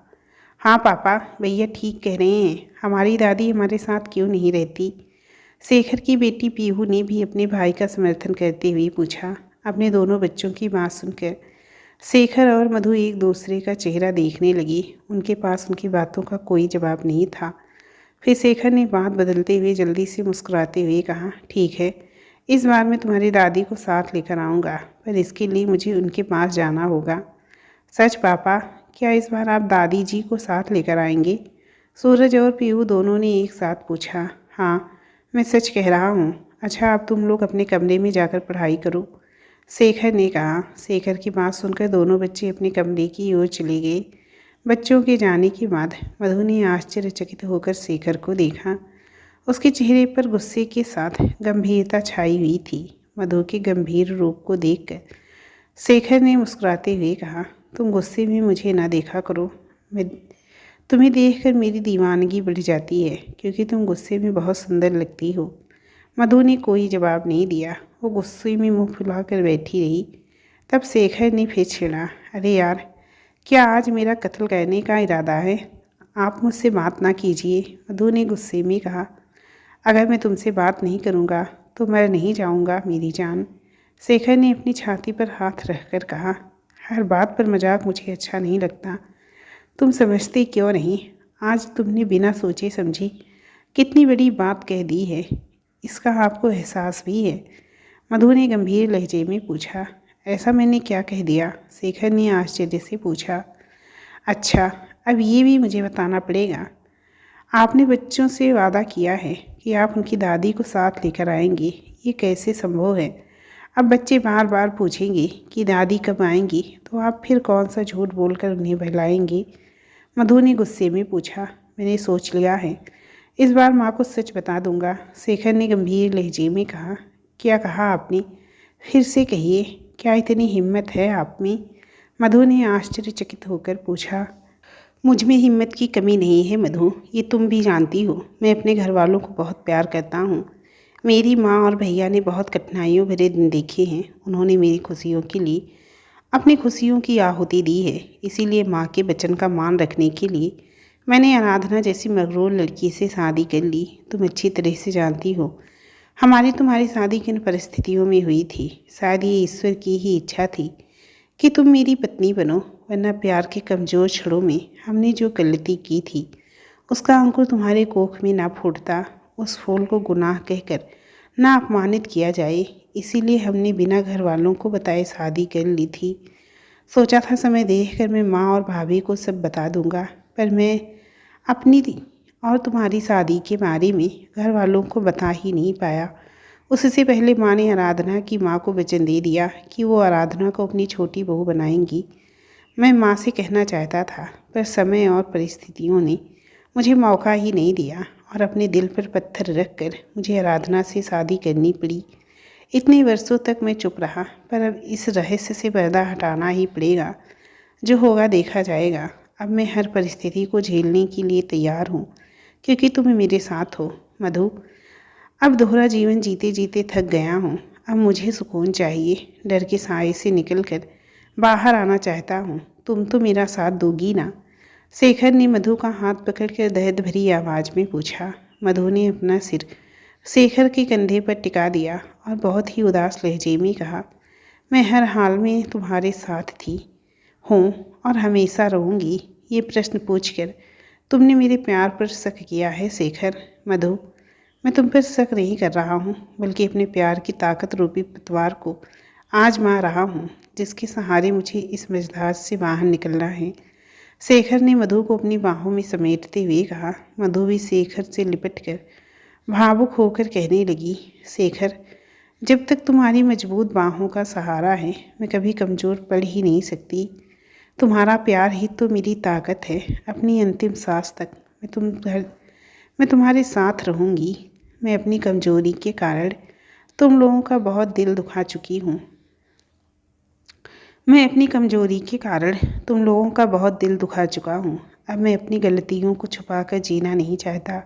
हाँ पापा, भैया ठीक कह रहे हैं, हमारी दादी हमारे साथ क्यों नहीं रहती? शेखर की बेटी पीहू ने भी अपने भाई का समर्थन करते हुए पूछा। अपने दोनों बच्चों की बात सुनकर शेखर और मधु एक दूसरे का चेहरा देखने लगी। उनके पास उनकी बातों का कोई जवाब नहीं था। फिर शेखर ने बात बदलते हुए जल्दी से मुस्कुराते हुए कहा, ठीक है, इस बार मैं तुम्हारी दादी को साथ लेकर आऊँगा, पर इसके लिए मुझे उनके पास जाना होगा। सच पापा? क्या इस बार आप दादी जी को साथ लेकर आएंगे? सूरज और पीहू दोनों ने एक साथ पूछा। हाँ, मैं सच कह रहा हूँ। अच्छा, अब तुम लोग अपने कमरे में जाकर पढ़ाई करो, शेखर ने कहा। शेखर की बात सुनकर दोनों बच्चे अपने कमरे की ओर चले गए। बच्चों के जाने के बाद मधु ने आश्चर्यचकित होकर शेखर को देखा। उसके चेहरे पर गुस्से के साथ गंभीरता छाई हुई थी। मधु के गंभीर रूप को देखकर शेखर ने मुस्कुराते हुए कहा, तुम गुस्से में मुझे ना देखा करो। मैं तुम्हें देखकर मेरी दीवानगी बढ़ जाती है क्योंकि तुम गुस्से में बहुत सुंदर लगती हो। मधु ने कोई जवाब नहीं दिया। वो गुस्से में मुंह फुलाकर बैठी रही। तब शेखर ने फिर छेड़ा, अरे यार, क्या आज मेरा कत्ल करने का इरादा है? आप मुझसे बात ना कीजिए। मधु ने गुस्से में कहा, अगर मैं तुमसे बात नहीं करूँगा तो मर नहीं जाऊँगा मेरी जान। शेखर ने अपनी छाती पर हाथ रखकर कहा, हर बात पर मजाक मुझे अच्छा नहीं लगता। तुम समझते क्यों नहीं? आज तुमने बिना सोचे समझे कितनी बड़ी बात कह दी है, इसका आपको एहसास भी है? मधु ने गंभीर लहजे में पूछा। ऐसा मैंने क्या कह दिया? शेखर ने आश्चर्य से पूछा। अच्छा, अब ये भी मुझे बताना पड़ेगा। आपने बच्चों से वादा किया है कि आप उनकी दादी को साथ लेकर आएंगे। ये कैसे संभव है? अब बच्चे बार बार पूछेंगे कि दादी कब आएंगी, तो आप फिर कौन सा झूठ बोलकर उन्हें बहलाएंगे? मधु ने गुस्से में पूछा। मैंने सोच लिया है, इस बार माँ को सच बता दूंगा। शेखर ने गंभीर लहजे में कहा। क्या कहा आपने? फिर से कहिए, क्या इतनी हिम्मत है आप में? मधु ने आश्चर्यचकित होकर पूछा। मुझ में हिम्मत की कमी नहीं है मधु, ये तुम भी जानती हो। मैं अपने घर वालों को बहुत प्यार करता हूँ। मेरी माँ और भैया ने बहुत कठिनाइयों भरे दिन देखे हैं। उन्होंने मेरी खुशियों के लिए अपनी खुशियों की आहुति दी है। इसीलिए माँ के वचन का मान रखने के लिए मैंने आराधना जैसी मगरूर लड़की से शादी कर ली। तुम अच्छी तरह से जानती हो हमारी तुम्हारी शादी किन परिस्थितियों में हुई थी। शायद ये ईश्वर की ही इच्छा थी कि तुम मेरी पत्नी बनो, वरना प्यार के कमज़ोर क्षणों में हमने जो गलती की थी उसका अंकुर तुम्हारे कोख में ना फूटता, उस फूल को गुनाह कहकर ना अपमानित किया जाए। इसीलिए हमने बिना घर वालों को बताए शादी कर ली थी। सोचा था समय देखकर मैं माँ और भाभी को सब बता दूंगा, पर मैं अपनी और तुम्हारी शादी के बारे में घर वालों को बता ही नहीं पाया। उससे पहले माँ ने आराधना की माँ को वचन दे दिया कि वो आराधना को अपनी छोटी बहू बनाएंगी। मैं माँ से कहना चाहता था, पर समय और परिस्थितियों ने मुझे मौका ही नहीं दिया और अपने दिल पर पत्थर रखकर मुझे आराधना से शादी करनी पड़ी। इतने वर्षों तक मैं चुप रहा, पर अब इस रहस्य से पर्दा हटाना ही पड़ेगा। जो होगा देखा जाएगा। अब मैं हर परिस्थिति को झेलने के लिए तैयार हूँ, क्योंकि तुम मेरे साथ हो मधु। अब दोहरा जीवन जीते जीते थक गया हूँ। अब मुझे सुकून चाहिए। डर के साए से निकलकर बाहर आना चाहता हूँ। तुम तो मेरा साथ दोगी ना? शेखर ने मधु का हाथ पकड़कर दर्द भरी आवाज़ में पूछा। मधु ने अपना सिर शेखर के कंधे पर टिका दिया और बहुत ही उदास लहजे में कहा, मैं हर हाल में तुम्हारे साथ थी हूँ और हमेशा रहूँगी। ये प्रश्न पूछकर तुमने मेरे प्यार पर शक किया है शेखर। मधु, मैं तुम पर शक नहीं कर रहा हूँ, बल्कि अपने प्यार की ताकत रूपी पतवार को आजमा रहा हूँ, जिसके सहारे मुझे इस मझधार से बाहर निकलना है। शेखर ने मधु को अपनी बाहों में समेटते हुए कहा। मधु भी शेखर से लिपटकर भावुक होकर कहने लगी, शेखर, जब तक तुम्हारी मजबूत बाहों का सहारा है मैं कभी कमज़ोर पड़ ही नहीं सकती। तुम्हारा प्यार ही तो मेरी ताकत है। अपनी अंतिम सांस तक मैं तुम्हारे साथ रहूँगी। मैं अपनी कमज़ोरी के कारण तुम लोगों का बहुत दिल दुखा चुकी हूँ। मैं अपनी कमज़ोरी के कारण तुम लोगों का बहुत दिल दुखा चुका हूँ। अब मैं अपनी गलतियों को छुपाकर जीना नहीं चाहता।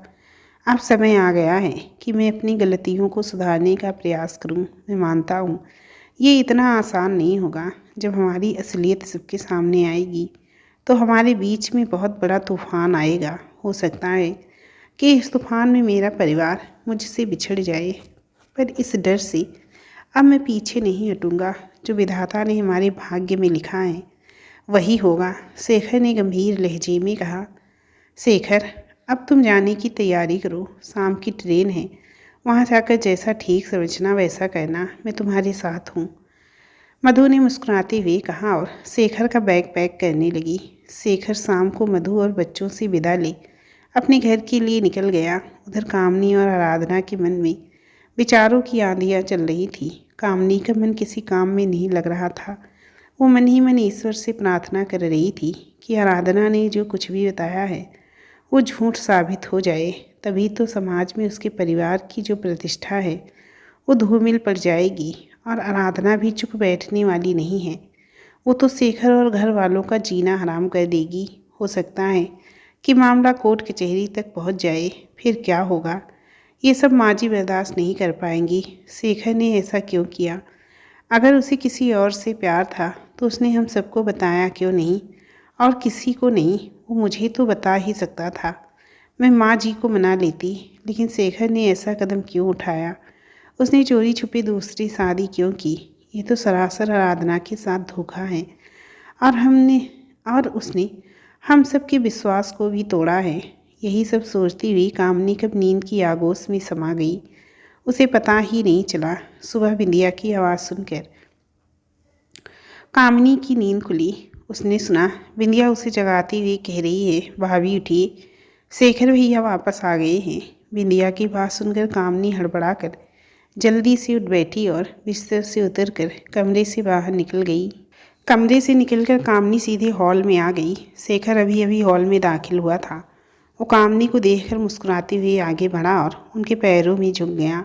अब समय आ गया है कि मैं अपनी गलतियों को सुधारने का प्रयास करूं। मैं मानता हूं ये इतना आसान नहीं होगा। जब हमारी असलियत सबके सामने आएगी तो हमारे बीच में बहुत बड़ा तूफान आएगा। हो सकता है कि इस तूफान में मेरा परिवार मुझसे बिछड़ जाए, पर इस डर से अब मैं पीछे नहीं हटूंगा। जो विधाता ने हमारे भाग्य में लिखा है वही होगा। शेखर ने गंभीर लहजे में कहा। शेखर, अब तुम जाने की तैयारी करो। शाम की ट्रेन है, वहाँ जाकर जैसा ठीक समझना वैसा करना। मैं तुम्हारे साथ हूँ। मधु ने मुस्कुराते हुए कहा और शेखर का बैग पैक करने लगी। शेखर शाम को मधु और बच्चों से विदा ले अपने घर के लिए निकल गया। उधर कामनी और आराधना के मन में विचारों की आंधियाँ चल रही थी। कामनी का मन किसी काम में नहीं लग रहा था। वो मन ही मन ईश्वर से प्रार्थना कर रही थी कि आराधना ने जो कुछ भी बताया है वो झूठ साबित हो जाए, तभी तो समाज में उसके परिवार की जो प्रतिष्ठा है वो धूमिल पड़ जाएगी। और आराधना भी चुप बैठने वाली नहीं है। वो तो शेखर और घर वालों का जीना हराम कर देगी। हो सकता है कि मामला कोर्ट कचहरी तक पहुंच जाए, फिर क्या होगा? ये सब माँ जी बर्दाश्त नहीं कर पाएंगी। शेखर ने ऐसा क्यों किया? अगर उसे किसी और से प्यार था तो उसने हम सबको बताया क्यों नहीं? और किसी को नहीं, वो मुझे तो बता ही सकता था। मैं माँ जी को मना लेती, लेकिन शेखर ने ऐसा कदम क्यों उठाया? उसने चोरी छुपे दूसरी शादी क्यों की? ये तो सरासर आराधना के साथ धोखा है। और हमने और उसने हम सब के विश्वास को भी तोड़ा है। यही सब सोचती हुई कामनी कब नींद की आगोश में समा गई, उसे पता ही नहीं चला। सुबह बिंदिया की आवाज़ सुनकर कामनी की नींद खुली। उसने सुना बिंदिया उसे जगाती हुई कह रही है, भाभी उठिए, शेखर भैया वापस आ गए हैं। बिंदिया की बात सुनकर कामनी हड़बड़ा कर जल्दी से उठ बैठी और बिस्तर से उतरकर कमरे से बाहर निकल गई। कमरे से निकलकर कामनी सीधे हॉल में आ गई। शेखर अभी अभी हॉल में दाखिल हुआ था। वो कामनी को देखकर मुस्कुराते हुए आगे बढ़ा और उनके पैरों में झुक गया।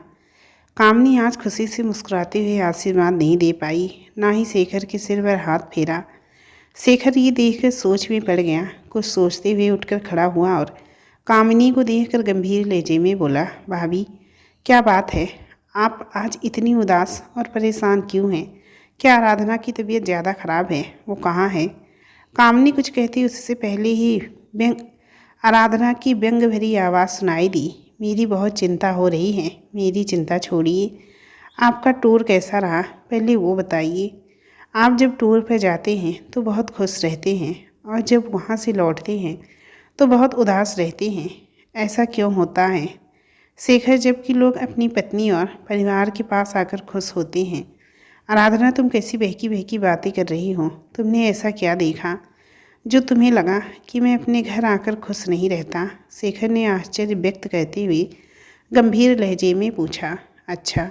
कामनी आज खुशी से मुस्कुराते हुए आशीर्वाद नहीं दे पाई, ना ही शेखर के सिर पर हाथ फेरा। शेखर ये देखकर सोच में पड़ गया। कुछ सोचते हुए उठकर खड़ा हुआ और कामिनी को देखकर गंभीर लहजे में बोला, भाभी क्या बात है, आप आज इतनी उदास और परेशान क्यों हैं? क्या आराधना की तबीयत ज़्यादा ख़राब है? वो कहाँ है? कामिनी कुछ कहती उससे पहले ही व्यंग आराधना की व्यंग भरी आवाज़ सुनाई दी, मेरी बहुत चिंता हो रही है। मेरी चिंता छोड़िए, आपका टूर कैसा रहा पहले वो बताइए। आप जब टूर पर जाते हैं तो बहुत खुश रहते हैं और जब वहाँ से लौटते हैं तो बहुत उदास रहते हैं। ऐसा क्यों होता है शेखर, जबकि लोग अपनी पत्नी और परिवार के पास आकर खुश होते हैं? आराधना तुम कैसी बहकी बहकी बातें कर रही हो? तुमने ऐसा क्या देखा जो तुम्हें लगा कि मैं अपने घर आकर खुश नहीं रहता? शेखर ने आश्चर्य व्यक्त करते हुए गंभीर लहजे में पूछा। अच्छा,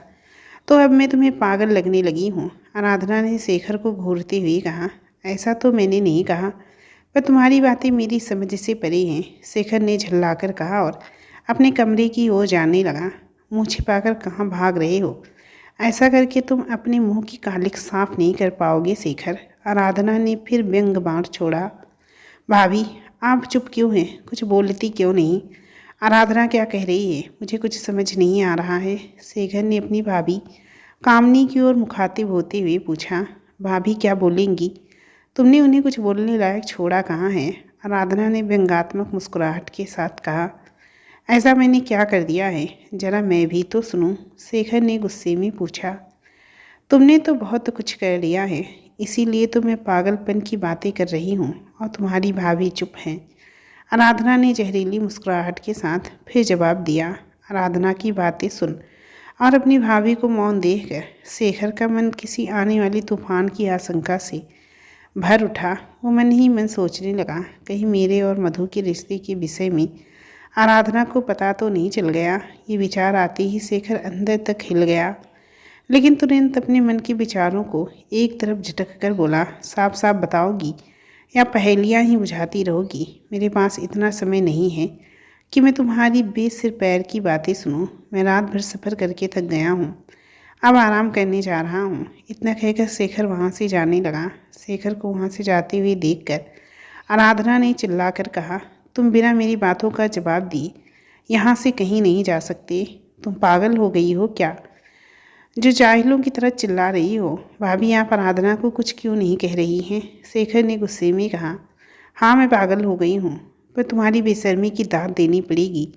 तो अब मैं तुम्हें पागल लगने लगी हूँ? आराधना ने शेखर को घूरते हुए कहा। ऐसा तो मैंने नहीं कहा, पर तुम्हारी बातें मेरी समझ से परे हैं, शेखर ने झल्लाकर कहा और अपने कमरे की ओर जाने लगा। मुंह छिपाकर कहाँ भाग रहे हो? ऐसा करके तुम अपने मुंह की कालिक साफ नहीं कर पाओगे शेखर। आराधना ने फिर व्यंग बाण छोड़ा। भाभी आप चुप क्यों हैं? कुछ बोलती क्यों नहीं? आराधना क्या कह रही है? मुझे कुछ समझ नहीं आ रहा है। शेखर ने अपनी भाभी कामनी की ओर मुखातिब होते हुए पूछा। भाभी क्या बोलेंगी? तुमने उन्हें कुछ बोलने लायक छोड़ा कहाँ है? आराधना ने व्यंग्यात्मक मुस्कुराहट के साथ कहा। ऐसा मैंने क्या कर दिया है, जरा मैं भी तो सुनूं, शेखर ने गुस्से में पूछा। तुमने तो बहुत कुछ कर लिया है, इसीलिए तो मैं पागलपन की बातें कर रही हूँ और तुम्हारी भाभी चुप हैं। आराधना ने जहरीली मुस्कुराहट के साथ फिर जवाब दिया। आराधना की बातें सुन और अपनी भाभी को मौन देखकर शेखर का मन किसी आने वाली तूफान की आशंका से भर उठा। वो मन ही मन सोचने लगा, कहीं मेरे और मधु के रिश्ते के विषय में आराधना को पता तो नहीं चल गया। ये विचार आते ही शेखर अंदर तक हिल गया, लेकिन तुरंत अपने मन के विचारों को एक तरफ झटक कर बोला, साफ साफ बताओगी या पहेलियाँ ही बुझाती रहोगी? मेरे पास इतना समय नहीं है कि मैं तुम्हारी बेसिर पैर की बातें सुनूं। मैं रात भर सफ़र करके थक गया हूँ, अब आराम करने जा रहा हूँ। इतना कहकर शेखर वहाँ से जाने लगा। शेखर को वहाँ से जाते हुए देखकर आराधना ने चिल्लाकर कहा, तुम बिना मेरी बातों का जवाब दिए यहाँ से कहीं नहीं जा सकते। तुम पागल हो गई हो क्या, जो जाहिलों की तरह चिल्ला रही हो? भाभी आप आराधना को कुछ क्यों नहीं कह रही हैं? शेखर ने गुस्से में कहा। हाँ मैं पागल हो गई हूँ, पर तुम्हारी बेशर्मी की दाद देनी पड़ेगी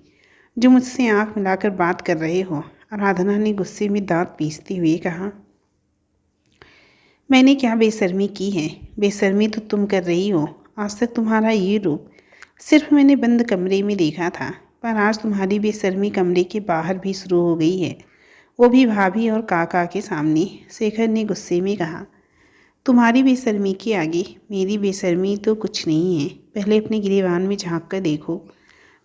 जो मुझसे आंख मिलाकर बात कर रहे हो। आराधना ने गुस्से में दांत पीसते हुए कहा। मैंने क्या बेशर्मी की है? बेशर्मी तो तुम कर रही हो। आज तक तुम्हारा ये रूप सिर्फ मैंने बंद कमरे में देखा था, पर आज तुम्हारी बेशर्मी कमरे के बाहर भी शुरू हो गई है, वो भी भाभी और काका के सामने। शेखर ने गुस्से में कहा। तुम्हारी बेशर्मी के आगे मेरी बेशर्मी तो कुछ नहीं है। पहले अपने गिरेबान में झांक कर देखो,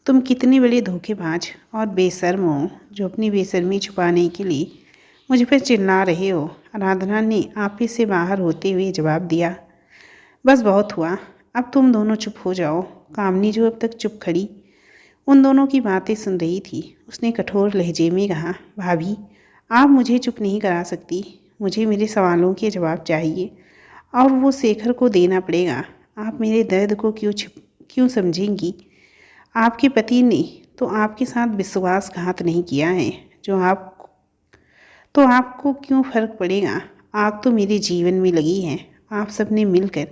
तुम कितने बड़े धोखेबाज और बेशर्म हो जो अपनी बेशर्मी छुपाने के लिए मुझ पर चिल्ला रहे हो। आराधना ने आपे से बाहर होते हुए जवाब दिया। बस बहुत हुआ, अब तुम दोनों चुप हो जाओ। कामनी जो अब तक चुप खड़ी उन दोनों की बातें सुन रही थी, उसने कठोर लहजे में कहा, भाभी आप मुझे चुप नहीं करा सकती। मुझे मेरे सवालों के जवाब चाहिए और वो शेखर को देना पड़ेगा। आप मेरे दर्द को क्यों समझेंगी? आपके पति ने तो आपके साथ विश्वासघात नहीं किया है, तो आपको क्यों फ़र्क पड़ेगा? आग तो मेरे जीवन में लगी है। आप सबने मिलकर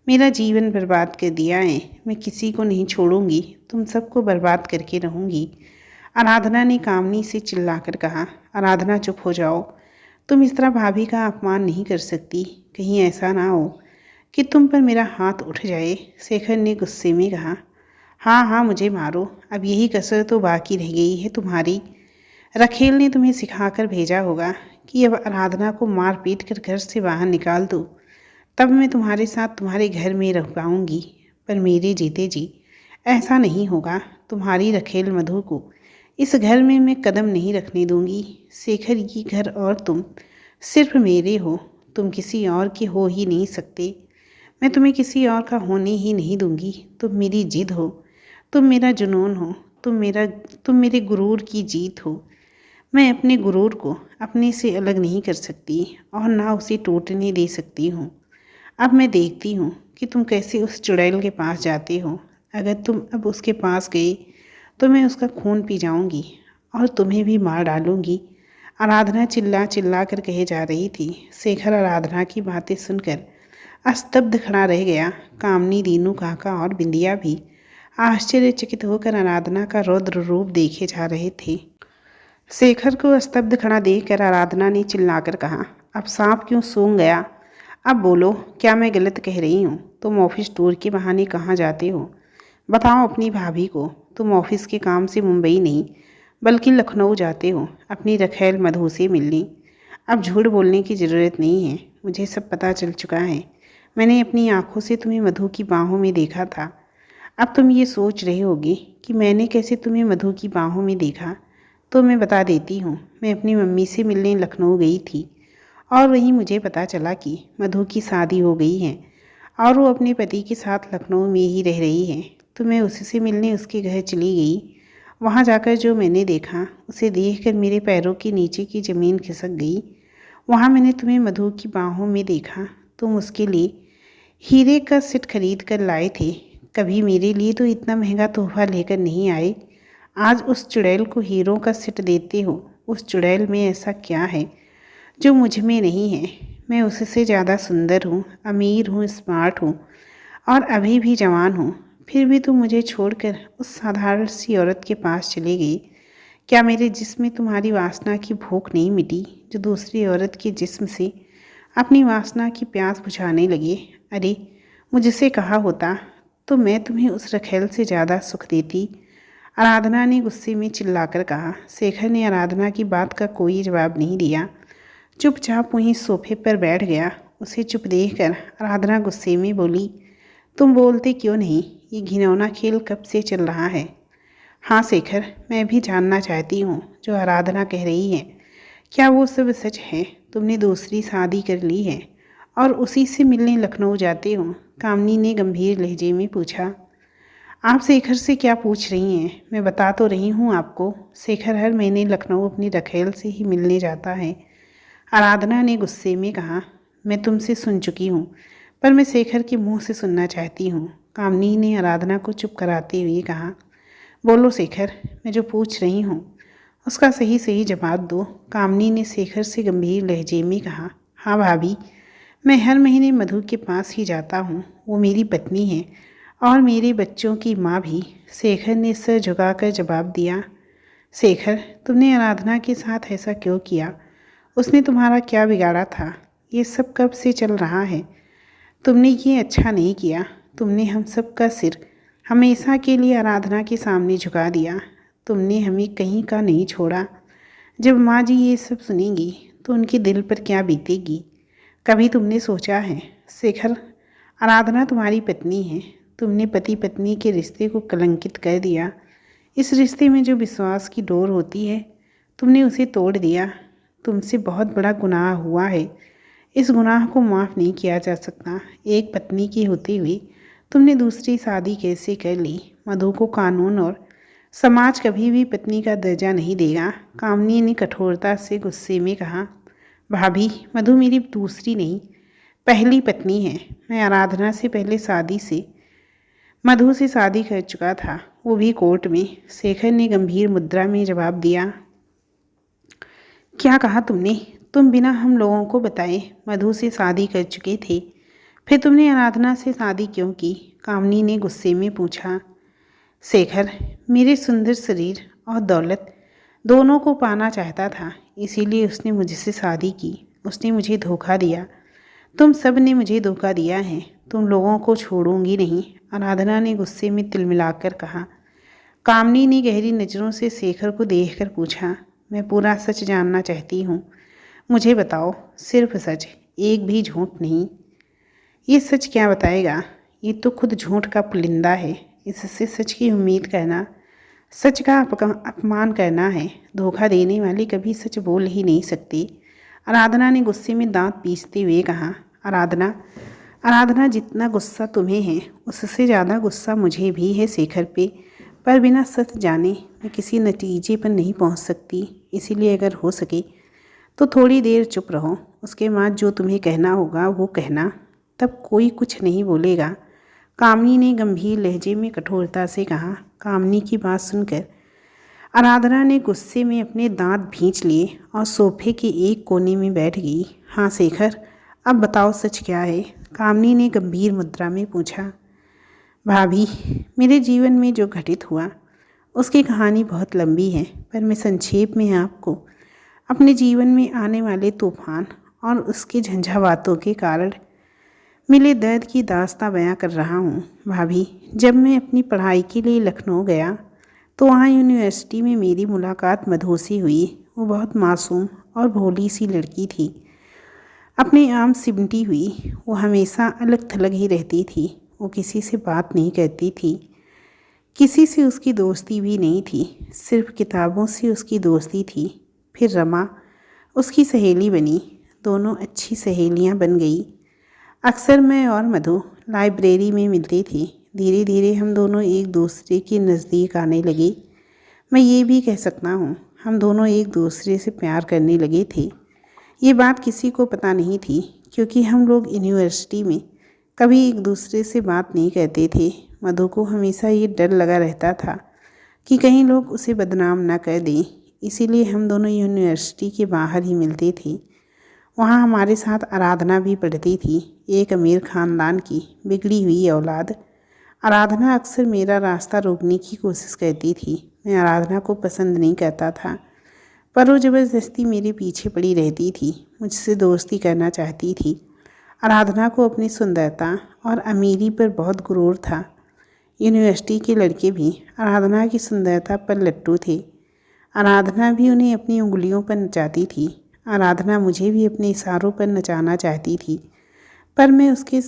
मेरा जीवन बर्बाद कर दिया है। मैं किसी को नहीं छोड़ूंगी, तुम सबको बर्बाद करके रहूंगी। आराधना ने कामनी से चिल्लाकर कहा। आराधना चुप हो जाओ। तुम इस तरह भाभी का अपमान नहीं कर सकती। कहीं ऐसा ना हो कि तुम पर मेरा हाथ उठ जाए। शेखर ने गुस्से में कहा। हाँ हाँ, मुझे मारो। अब यही कसर तो बाकी रह गई है तुम्हारी। रखेल ने तुम्हें सिखाकर भेजा होगा कि अब आराधना को मार पीट कर घर से बाहर निकाल दो, तब मैं तुम्हारे साथ तुम्हारे घर में रह पाऊंगी। पर मेरे जीते जी ऐसा नहीं होगा। तुम्हारी रखेल मधु को इस घर में मैं कदम नहीं रखने दूंगी। शेखर, ये घर और तुम सिर्फ मेरे हो। तुम किसी और के हो ही नहीं सकते। मैं तुम्हें किसी और का होने ही नहीं दूंगी। तुम मेरी जिद हो, तुम मेरा जुनून हो, तुम मेरे गुरूर की जीत हो। मैं अपने गुरूर को अपने से अलग नहीं कर सकती और ना उसे टूटने दे सकती हूँ। अब मैं देखती हूँ कि तुम कैसे उस चुड़ैल के पास जाते हो। अगर तुम अब उसके पास गए तो मैं उसका खून पी जाऊँगी और तुम्हें भी मार डालूँगी। आराधना चिल्ला चिल्ला कर कहे जा रही थी। शेखर आराधना की बातें सुनकर स्तब्ध खड़ा रह गया। कामनी, दीनू काका और बिंदिया भी आश्चर्यचकित होकर आराधना का रौद्र रूप देखे जा रहे थे। शेखर को स्तब्ध खड़ा देखकर आराधना ने चिल्लाकर कहा। अब सांप क्यों सूंघ गया? अब बोलो, क्या मैं गलत कह रही हूँ? तुम ऑफिस टूर के बहाने कहाँ जाते हो? बताओ अपनी भाभी को। तुम ऑफिस के काम से मुंबई नहीं बल्कि लखनऊ जाते हो अपनी रखेल मधु से मिलने। अब झूठ बोलने की ज़रूरत नहीं है। मुझे सब पता चल चुका है। मैंने अपनी आंखों से तुम्हें मधु की बाहों में देखा था। अब तुम ये सोच रहे होगे कि मैंने कैसे तुम्हें मधु की बाहों में देखा, तो मैं बता देती हूँ। मैं अपनी मम्मी से मिलने लखनऊ गई थी और वहीं मुझे पता चला कि मधु की शादी हो गई है और वो अपने पति के साथ लखनऊ में ही रह रही है। तो मैं उसी से मिलने उसके घर चली गई। वहाँ जाकर जो मैंने देखा उसे देखकर मेरे पैरों के नीचे की ज़मीन खिसक गई। वहाँ मैंने तुम्हें मधु की बाहों में देखा। तुम उसके लिए हीरे का सेट खरीद कर लाए थे। कभी मेरे लिए तो इतना महंगा तोहफा लेकर नहीं आए। आज उस चुड़ैल को हीरों का सेट देते हो। उस चुड़ैल में ऐसा क्या है जो मुझ में नहीं है? मैं उससे ज़्यादा सुंदर हूँ, अमीर हूँ, स्मार्ट हूँ और अभी भी जवान हूँ। फिर भी तुम मुझे छोड़कर उस साधारण सी औरत के पास चले गई। क्या मेरे जिस्म में तुम्हारी वासना की भूख नहीं मिटी जो दूसरी औरत के जिस्म से अपनी वासना की प्यास बुझाने लगे? अरे, मुझसे कहा होता तो मैं तुम्हें उस रखेल से ज़्यादा सुख देती। आराधना ने गुस्से में चिल्लाकर कहा। शेखर ने आराधना की बात का कोई जवाब नहीं दिया। चुपचाप वहीं सोफे पर बैठ गया। उसे चुप देखकर आराधना गुस्से में बोली। तुम बोलते क्यों नहीं? ये घिनौना खेल कब से चल रहा है? हाँ शेखर, मैं भी जानना चाहती हूँ जो आराधना कह रही है। क्या वो सब सच है? तुमने दूसरी शादी कर ली है और उसी से मिलने लखनऊ जाते हो? कामनी ने गंभीर लहजे में पूछा। आप शेखर से क्या पूछ रही हैं? मैं बता तो रही हूँ आपको। शेखर हर महीने लखनऊ अपनी रखेल से ही मिलने जाता है। आराधना ने गुस्से में कहा। मैं तुमसे सुन चुकी हूँ, पर मैं शेखर के मुंह से सुनना चाहती हूँ। कामनी ने आराधना को चुप कराते हुए कहा। बोलो शेखर, मैं जो पूछ रही हूँ उसका सही सही जवाब दो। कामनी ने शेखर से गंभीर लहजे में कहा। हाँ भाभी, मैं हर महीने मधु के पास ही जाता हूँ। वो मेरी पत्नी है और मेरे बच्चों की माँ भी। शेखर ने सिर झुकाकर जवाब दिया। शेखर, तुमने आराधना के साथ ऐसा क्यों किया? उसने तुम्हारा क्या बिगाड़ा था? ये सब कब से चल रहा है? तुमने ये अच्छा नहीं किया। तुमने हम सब का सिर हमेशा के लिए आराधना के सामने झुका दिया। तुमने हमें कहीं का नहीं छोड़ा। जब माँ जी ये सब सुनेंगी तो उनके दिल पर क्या बीतेगी? कभी तुमने सोचा है? शेखर, आराधना तुम्हारी पत्नी है। तुमने पति पत्नी के रिश्ते को कलंकित कर दिया। इस रिश्ते में जो विश्वास की डोर होती है, तुमने उसे तोड़ दिया। तुमसे बहुत बड़ा गुनाह हुआ है। इस गुनाह को माफ़ नहीं किया जा सकता। एक पत्नी की होते हुए तुमने दूसरी शादी कैसे कर ली? मधु को कानून और समाज कभी भी पत्नी का दर्जा नहीं देगा। कामनी ने कठोरता से गुस्से में कहा। भाभी, मधु मेरी दूसरी नहीं, पहली पत्नी है। मैं आराधना से पहले मधु से शादी कर चुका था, वो भी कोर्ट में। शेखर ने गंभीर मुद्रा में जवाब दिया। क्या कहा तुमने? तुम बिना हम लोगों को बताए मधु से शादी कर चुके थे, फिर तुमने आराधना से शादी क्यों की? कामनी ने गुस्से में पूछा। शेखर मेरे सुंदर शरीर और दौलत दोनों को पाना चाहता था, इसीलिए उसने मुझसे शादी की। उसने मुझे धोखा दिया। तुम सब ने मुझे धोखा दिया है। तुम लोगों को छोड़ूंगी नहीं, आराधना ने गुस्से में तिलमिलाकर कहा। कामनी ने गहरी नज़रों से शेखर को देखकर पूछा। मैं पूरा सच जानना चाहती हूँ, मुझे बताओ, सिर्फ सच, एक भी झूठ नहीं। ये सच क्या बताएगा? ये तो खुद झूठ का पुलिंदा है। इससे सच की उम्मीद करना सच का अपमान करना है। धोखा देने वाले कभी सच बोल ही नहीं सकती। आराधना ने गुस्से में दांत पीसते हुए कहा। आराधना जितना गुस्सा तुम्हें है उससे ज़्यादा गुस्सा मुझे भी है शेखर पे, पर बिना सच जाने मैं किसी नतीजे पर नहीं पहुंच सकती। इसीलिए अगर हो सके तो थोड़ी देर चुप रहो, उसके बाद जो तुम्हें कहना होगा वो कहना, तब कोई कुछ नहीं बोलेगा। कामनी ने गंभीर लहजे में कठोरता से कहा। कामनी की बात सुनकर आराधना ने गुस्से में अपने दांत भींच लिए और सोफे के एक कोने में बैठ गई। हाँ शेखर, अब बताओ सच क्या है? कामनी ने गंभीर मुद्रा में पूछा। भाभी, मेरे जीवन में जो घटित हुआ उसकी कहानी बहुत लंबी है, पर मैं संक्षेप में आपको अपने जीवन में आने वाले तूफान और उसके झंझावातों के कारण मिले दर्द की दास्तां बयां कर रहा हूँ। भाभी, जब मैं अपनी पढ़ाई के लिए लखनऊ गया तो वहाँ यूनिवर्सिटी में मेरी मुलाकात मधु से हुई। वो बहुत मासूम और भोली सी लड़की थी, अपने आम सिमटी हुई। वो हमेशा अलग थलग ही रहती थी। वो किसी से बात नहीं करती थी, किसी से उसकी दोस्ती भी नहीं थी, सिर्फ किताबों से उसकी दोस्ती थी। फिर रमा उसकी सहेली बनी, दोनों अच्छी सहेलियाँ बन गई। अक्सर मैं और मधु लाइब्रेरी में मिलती थी। धीरे धीरे हम दोनों एक दूसरे के नज़दीक आने लगे। मैं ये भी कह सकता हूँ हम दोनों एक दूसरे से प्यार करने लगे थे। ये बात किसी को पता नहीं थी, क्योंकि हम लोग यूनिवर्सिटी में कभी एक दूसरे से बात नहीं करते थे। मधु को हमेशा ये डर लगा रहता था कि कहीं लोग उसे बदनाम ना कर दें, इसीलिए हम दोनों यूनिवर्सिटी के बाहर ही मिलते थे। वहाँ हमारे साथ आराधना भी पढ़ती थी, एक अमीर ख़ानदान की बिगड़ी हुई औलाद। आराधना अक्सर मेरा रास्ता रोकने की कोशिश करती थी। मैं आराधना को पसंद नहीं करता था, पर वो ज़बरदस्ती मेरे पीछे पड़ी रहती थी, मुझसे दोस्ती करना चाहती थी। आराधना को अपनी सुंदरता और अमीरी पर बहुत गुरूर था। यूनिवर्सिटी के लड़के भी आराधना की सुंदरता पर लट्टू थे। आराधना भी उन्हें अपनी उंगलियों पर नचाती थी। आराधना मुझे भी अपने इशारों पर नचाना चाहती थी, पर मैं उसके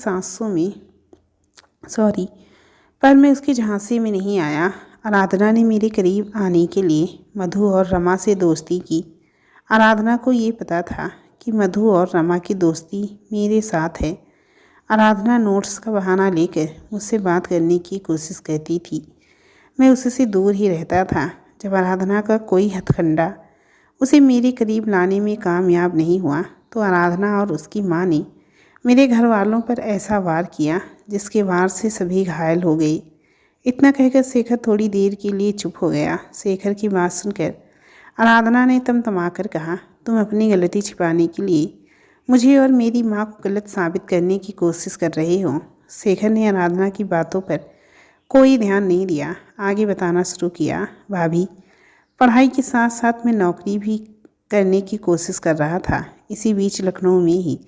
झांसे में नहीं आया। आराधना ने मेरे करीब आने के लिए मधु और रमा से दोस्ती की। आराधना को ये पता था कि मधु और रमा की दोस्ती मेरे साथ है। आराधना नोट्स का बहाना लेकर मुझसे बात करने की कोशिश करती थी। मैं उससे दूर ही रहता था। जब आराधना का कोई हथकंडा उसे मेरे करीब लाने में कामयाब नहीं हुआ तो आराधना और उसकी माँ ने मेरे घर वालों पर ऐसा वार किया जिसके वार से सभी घायल हो गए। इतना कहकर शेखर थोड़ी देर के लिए चुप हो गया। शेखर की बात सुनकर आराधना ने तमतमाकर कहा, तुम अपनी गलती छिपाने के लिए मुझे और मेरी माँ को गलत साबित करने की कोशिश कर रहे हो। शेखर ने आराधना की बातों पर कोई ध्यान नहीं दिया, आगे बताना शुरू किया। भाभी, पढ़ाई के साथ साथ मैं नौकरी भी करने की कोशिश कर रहा था। इसी बीच लखनऊ में ही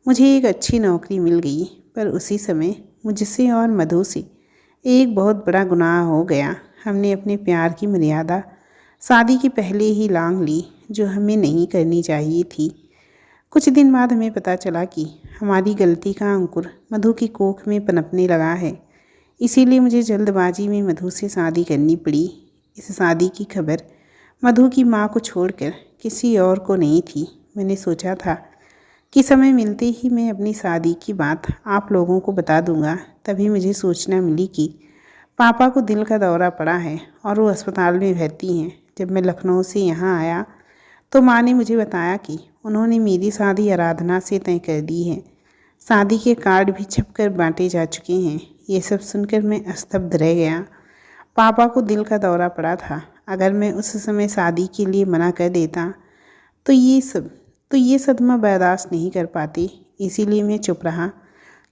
मुझे एक अच्छी नौकरी मिल गई, पर उसी समय मुझसे और मधु से एक बहुत बड़ा गुनाह हो गया। हमने अपने प्यार की मर्यादा शादी के पहले ही लांघ ली, जो हमें नहीं करनी चाहिए थी। कुछ दिन बाद हमें पता चला कि हमारी गलती का अंकुर मधु की कोख में पनपने लगा है। इसीलिए मुझे जल्दबाजी में मधु से शादी करनी पड़ी। इस शादी की खबर मधु की माँ को छोड़कर किसी और को नहीं थी। मैंने सोचा था कि समय मिलते ही मैं अपनी शादी की बात आप लोगों को बता दूंगा। तभी मुझे सूचना मिली कि पापा को दिल का दौरा पड़ा है और वो अस्पताल में भर्ती हैं। जब मैं लखनऊ से यहाँ आया तो माँ ने मुझे बताया कि उन्होंने मेरी शादी आराधना से तय कर दी है। शादी के कार्ड भी छपकर बांटे जा चुके हैं। ये सब सुनकर मैं स्तब्ध रह गया। पापा को दिल का दौरा पड़ा था। अगर मैं उस समय शादी के लिए मना कर देता तो ये सदमा बर्दाश्त नहीं कर पाती। इसीलिए मैं चुप रहा,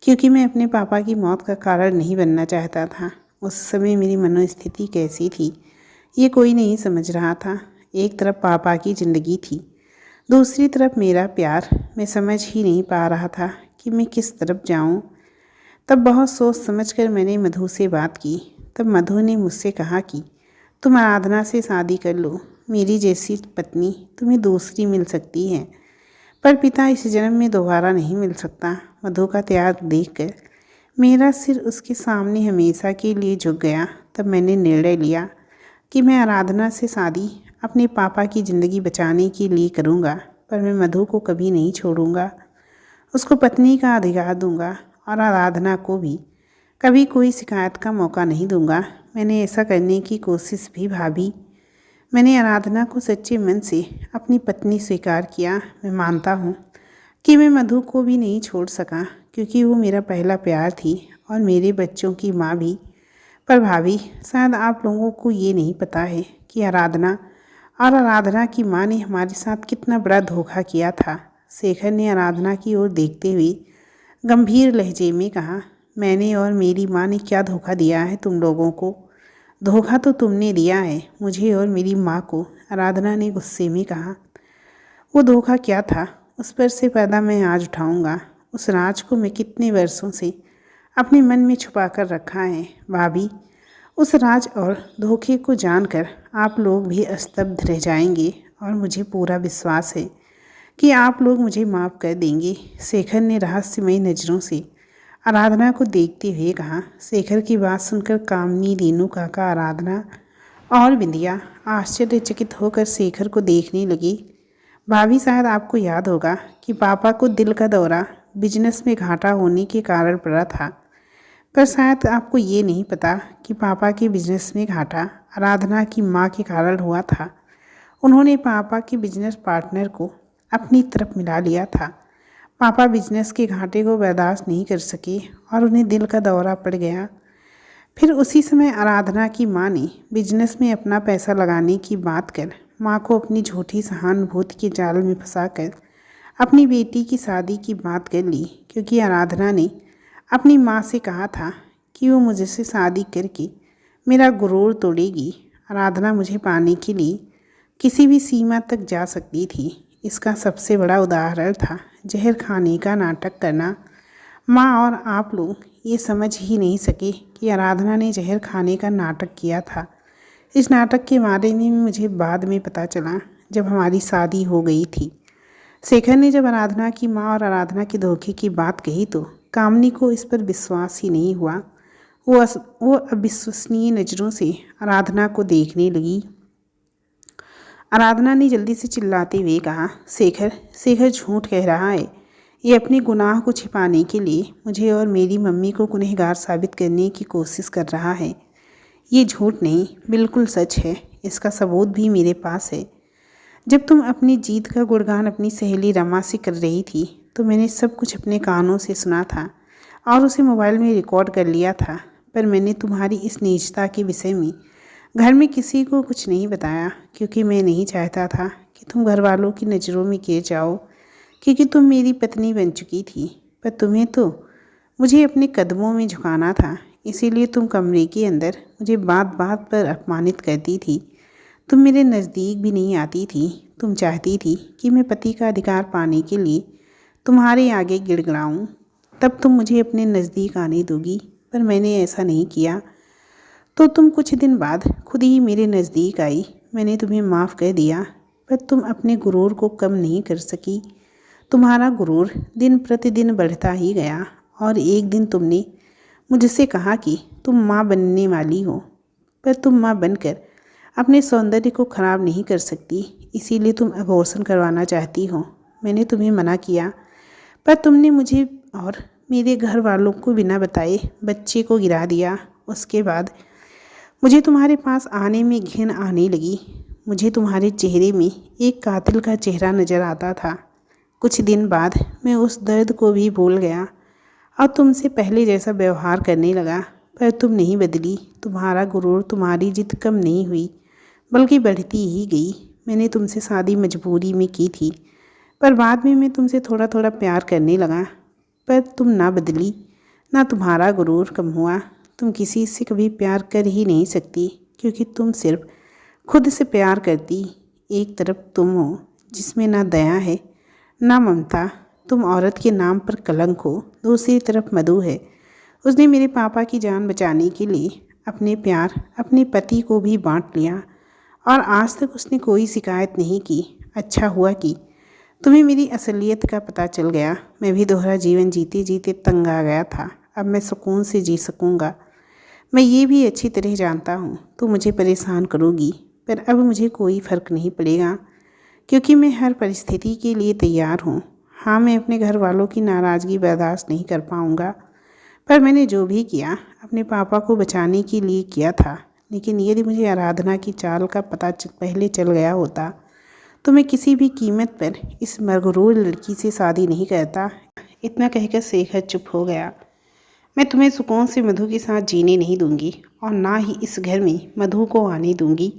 क्योंकि मैं अपने पापा की मौत का कारण नहीं बनना चाहता था। उस समय मेरी मनोस्थिति कैसी थी ये कोई नहीं समझ रहा था। एक तरफ पापा की ज़िंदगी थी, दूसरी तरफ मेरा प्यार। मैं समझ ही नहीं पा रहा था कि मैं किस तरफ जाऊं। तब बहुत सोच समझकर मैंने मधु से बात की। तब मधु ने मुझसे कहा कि तुम आराधना से शादी कर लो। मेरी जैसी पत्नी तुम्हें दूसरी मिल सकती है, पर पिता इस जन्म में दोबारा नहीं मिल सकता। मधु का त्याग देखकर मेरा सिर उसके सामने हमेशा के लिए झुक गया। तब मैंने निर्णय लिया कि मैं आराधना से शादी अपने पापा की ज़िंदगी बचाने के लिए करूँगा, पर मैं मधु को कभी नहीं छोड़ूंगा। उसको पत्नी का अधिकार दूंगा और आराधना को भी कभी कोई शिकायत का मौका नहीं दूंगा। मैंने ऐसा करने की कोशिश भी भाभी। मैंने आराधना को सच्चे मन से अपनी पत्नी स्वीकार किया। मैं मानता हूँ कि मैं मधु को भी नहीं छोड़ सका, क्योंकि वो मेरा पहला प्यार थी और मेरे बच्चों की माँ भी। पर भाभी, शायद आप लोगों को ये नहीं पता है कि आराधना की माँ ने हमारे साथ कितना बड़ा धोखा किया था। शेखर ने आराधना की ओर देखते हुए गंभीर लहजे में कहा, मैंने और मेरी माँ ने क्या धोखा दिया है तुम लोगों को? धोखा तो तुमने दिया है मुझे और मेरी माँ को, आराधना ने गुस्से में कहा। वो धोखा क्या था, उस पर से पर्दा मैं आज उठाऊंगा। उस राज को मैं कितने वर्षों से अपने मन में छुपा कर रखा है। भाभी, उस राज और धोखे को जानकर आप लोग भी स्तब्ध रह जाएंगे और मुझे पूरा विश्वास है कि आप लोग मुझे माफ़ कर देंगे। शेखर ने रहस्यमयी नज़रों से आराधना को देखते हुए कहा। शेखर की बात सुनकर कामनी, रेनू काका, आराधना और बिंदिया आश्चर्यचकित होकर शेखर को देखने लगी। भाभी, शायद आपको याद होगा कि पापा को दिल का दौरा बिजनेस में घाटा होने के कारण पड़ा था, पर शायद आपको ये नहीं पता कि पापा के बिजनेस में घाटा आराधना की माँ के कारण हुआ था। उन्होंने पापा के बिजनेस पार्टनर को अपनी तरफ मिला लिया था। पापा बिजनेस के घाटे को बर्दाश्त नहीं कर सके और उन्हें दिल का दौरा पड़ गया। फिर उसी समय आराधना की माँ ने बिजनेस में अपना पैसा लगाने की बात कर माँ को अपनी झूठी सहानुभूति के जाल में फंसाकर अपनी बेटी की शादी की बात कर ली, क्योंकि आराधना ने अपनी माँ से कहा था कि वो मुझसे शादी करके मेरा गुरूर तोड़ेगी। आराधना मुझे पाने के लिए किसी भी सीमा तक जा सकती थी। इसका सबसे बड़ा उदाहरण था जहर खाने का नाटक करना। माँ और आप लोग ये समझ ही नहीं सके कि आराधना ने जहर खाने का नाटक किया था। इस नाटक के बारे में मुझे बाद में पता चला, जब हमारी शादी हो गई थी। शेखर ने जब आराधना की माँ और आराधना के धोखे की बात कही तो कामनी को इस पर विश्वास ही नहीं हुआ। वो अविश्वसनीय नज़रों से आराधना को देखने लगी। आराधना ने जल्दी से चिल्लाते हुए कहा, शेखर झूठ कह रहा है। ये अपने गुनाह को छिपाने के लिए मुझे और मेरी मम्मी को गुनहगार साबित करने की कोशिश कर रहा है। ये झूठ नहीं, बिल्कुल सच है। इसका सबूत भी मेरे पास है। जब तुम अपनी जीत का गुणगान अपनी सहेली रमा से कर रही थी तो मैंने सब कुछ अपने कानों से सुना था और उसे मोबाइल में रिकॉर्ड कर लिया था, पर मैंने तुम्हारी इस नीचता के विषय में घर में किसी को कुछ नहीं बताया, क्योंकि मैं नहीं चाहता था कि तुम घर वालों की नज़रों में गिर जाओ, क्योंकि तुम मेरी पत्नी बन चुकी थी। पर तुम्हें तो मुझे अपने कदमों में झुकाना था, इसीलिए तुम कमरे के अंदर मुझे बात बात पर अपमानित करती थी। तुम मेरे नज़दीक भी नहीं आती थी। तुम चाहती थी कि मैं पति का अधिकार पाने के लिए तुम्हारे आगे गिड़गिड़ाऊँ, तब तुम मुझे अपने नज़दीक आने दोगी, पर मैंने ऐसा नहीं किया। तो तुम कुछ दिन बाद खुद ही मेरे नज़दीक आई। मैंने तुम्हें माफ़ कर दिया, पर तुम अपने गुरूर को कम नहीं कर सकी। तुम्हारा गुरूर दिन प्रतिदिन बढ़ता ही गया और एक दिन तुमने मुझसे कहा कि तुम माँ बनने वाली हो, पर तुम माँ बनकर अपने सौंदर्य को ख़राब नहीं कर सकती, इसीलिए तुम अबॉर्शन करवाना चाहती हो। मैंने तुम्हें मना किया, पर तुमने मुझे और मेरे घर वालों को बिना बताए बच्चे को गिरा दिया। उसके बाद मुझे तुम्हारे पास आने में घिन आने लगी। मुझे तुम्हारे चेहरे में एक कातिल का चेहरा नज़र आता था। कुछ दिन बाद मैं उस दर्द को भी भूल गया और तुमसे पहले जैसा व्यवहार करने लगा, पर तुम नहीं बदली। तुम्हारा गुरूर, तुम्हारी जिद कम नहीं हुई बल्कि बढ़ती ही गई। मैंने तुमसे शादी मजबूरी में की थी, पर बाद में मैं तुमसे थोड़ा थोड़ा प्यार करने लगा, पर तुम ना बदली, ना तुम्हारा गुरूर कम हुआ। तुम किसी से कभी प्यार कर ही नहीं सकती, क्योंकि तुम सिर्फ खुद से प्यार करती। एक तरफ तुम हो जिसमें ना दया है ना ममता, तुम औरत के नाम पर कलंक हो। दूसरी तरफ मधु है, उसने मेरे पापा की जान बचाने के लिए अपने प्यार अपने पति को भी बांट लिया, और आज तक उसने कोई शिकायत नहीं की। अच्छा हुआ कि तुम्हें मेरी असलियत का पता चल गया। मैं भी दोहरा जीवन जीते जीते तंग आ गया था। अब मैं सुकून से जी सकूँगा। मैं ये भी अच्छी तरह जानता हूँ तुम मुझे परेशान करोगी, पर अब मुझे कोई फ़र्क नहीं पड़ेगा, क्योंकि मैं हर परिस्थिति के लिए तैयार हूँ। हाँ, मैं अपने घर वालों की नाराज़गी बर्दाश्त नहीं कर पाऊँगा, पर मैंने जो भी किया अपने पापा को बचाने के लिए किया था। लेकिन यदि मुझे आराधना की चाल का पता पहले चल गया होता तो मैं किसी भी कीमत पर इस मगरूर लड़की से शादी नहीं करता। इतना कहकर शेखर चुप हो गया। मैं तुम्हें सुकून से मधु के साथ जीने नहीं दूंगी, और ना ही इस घर में मधु को आने दूंगी।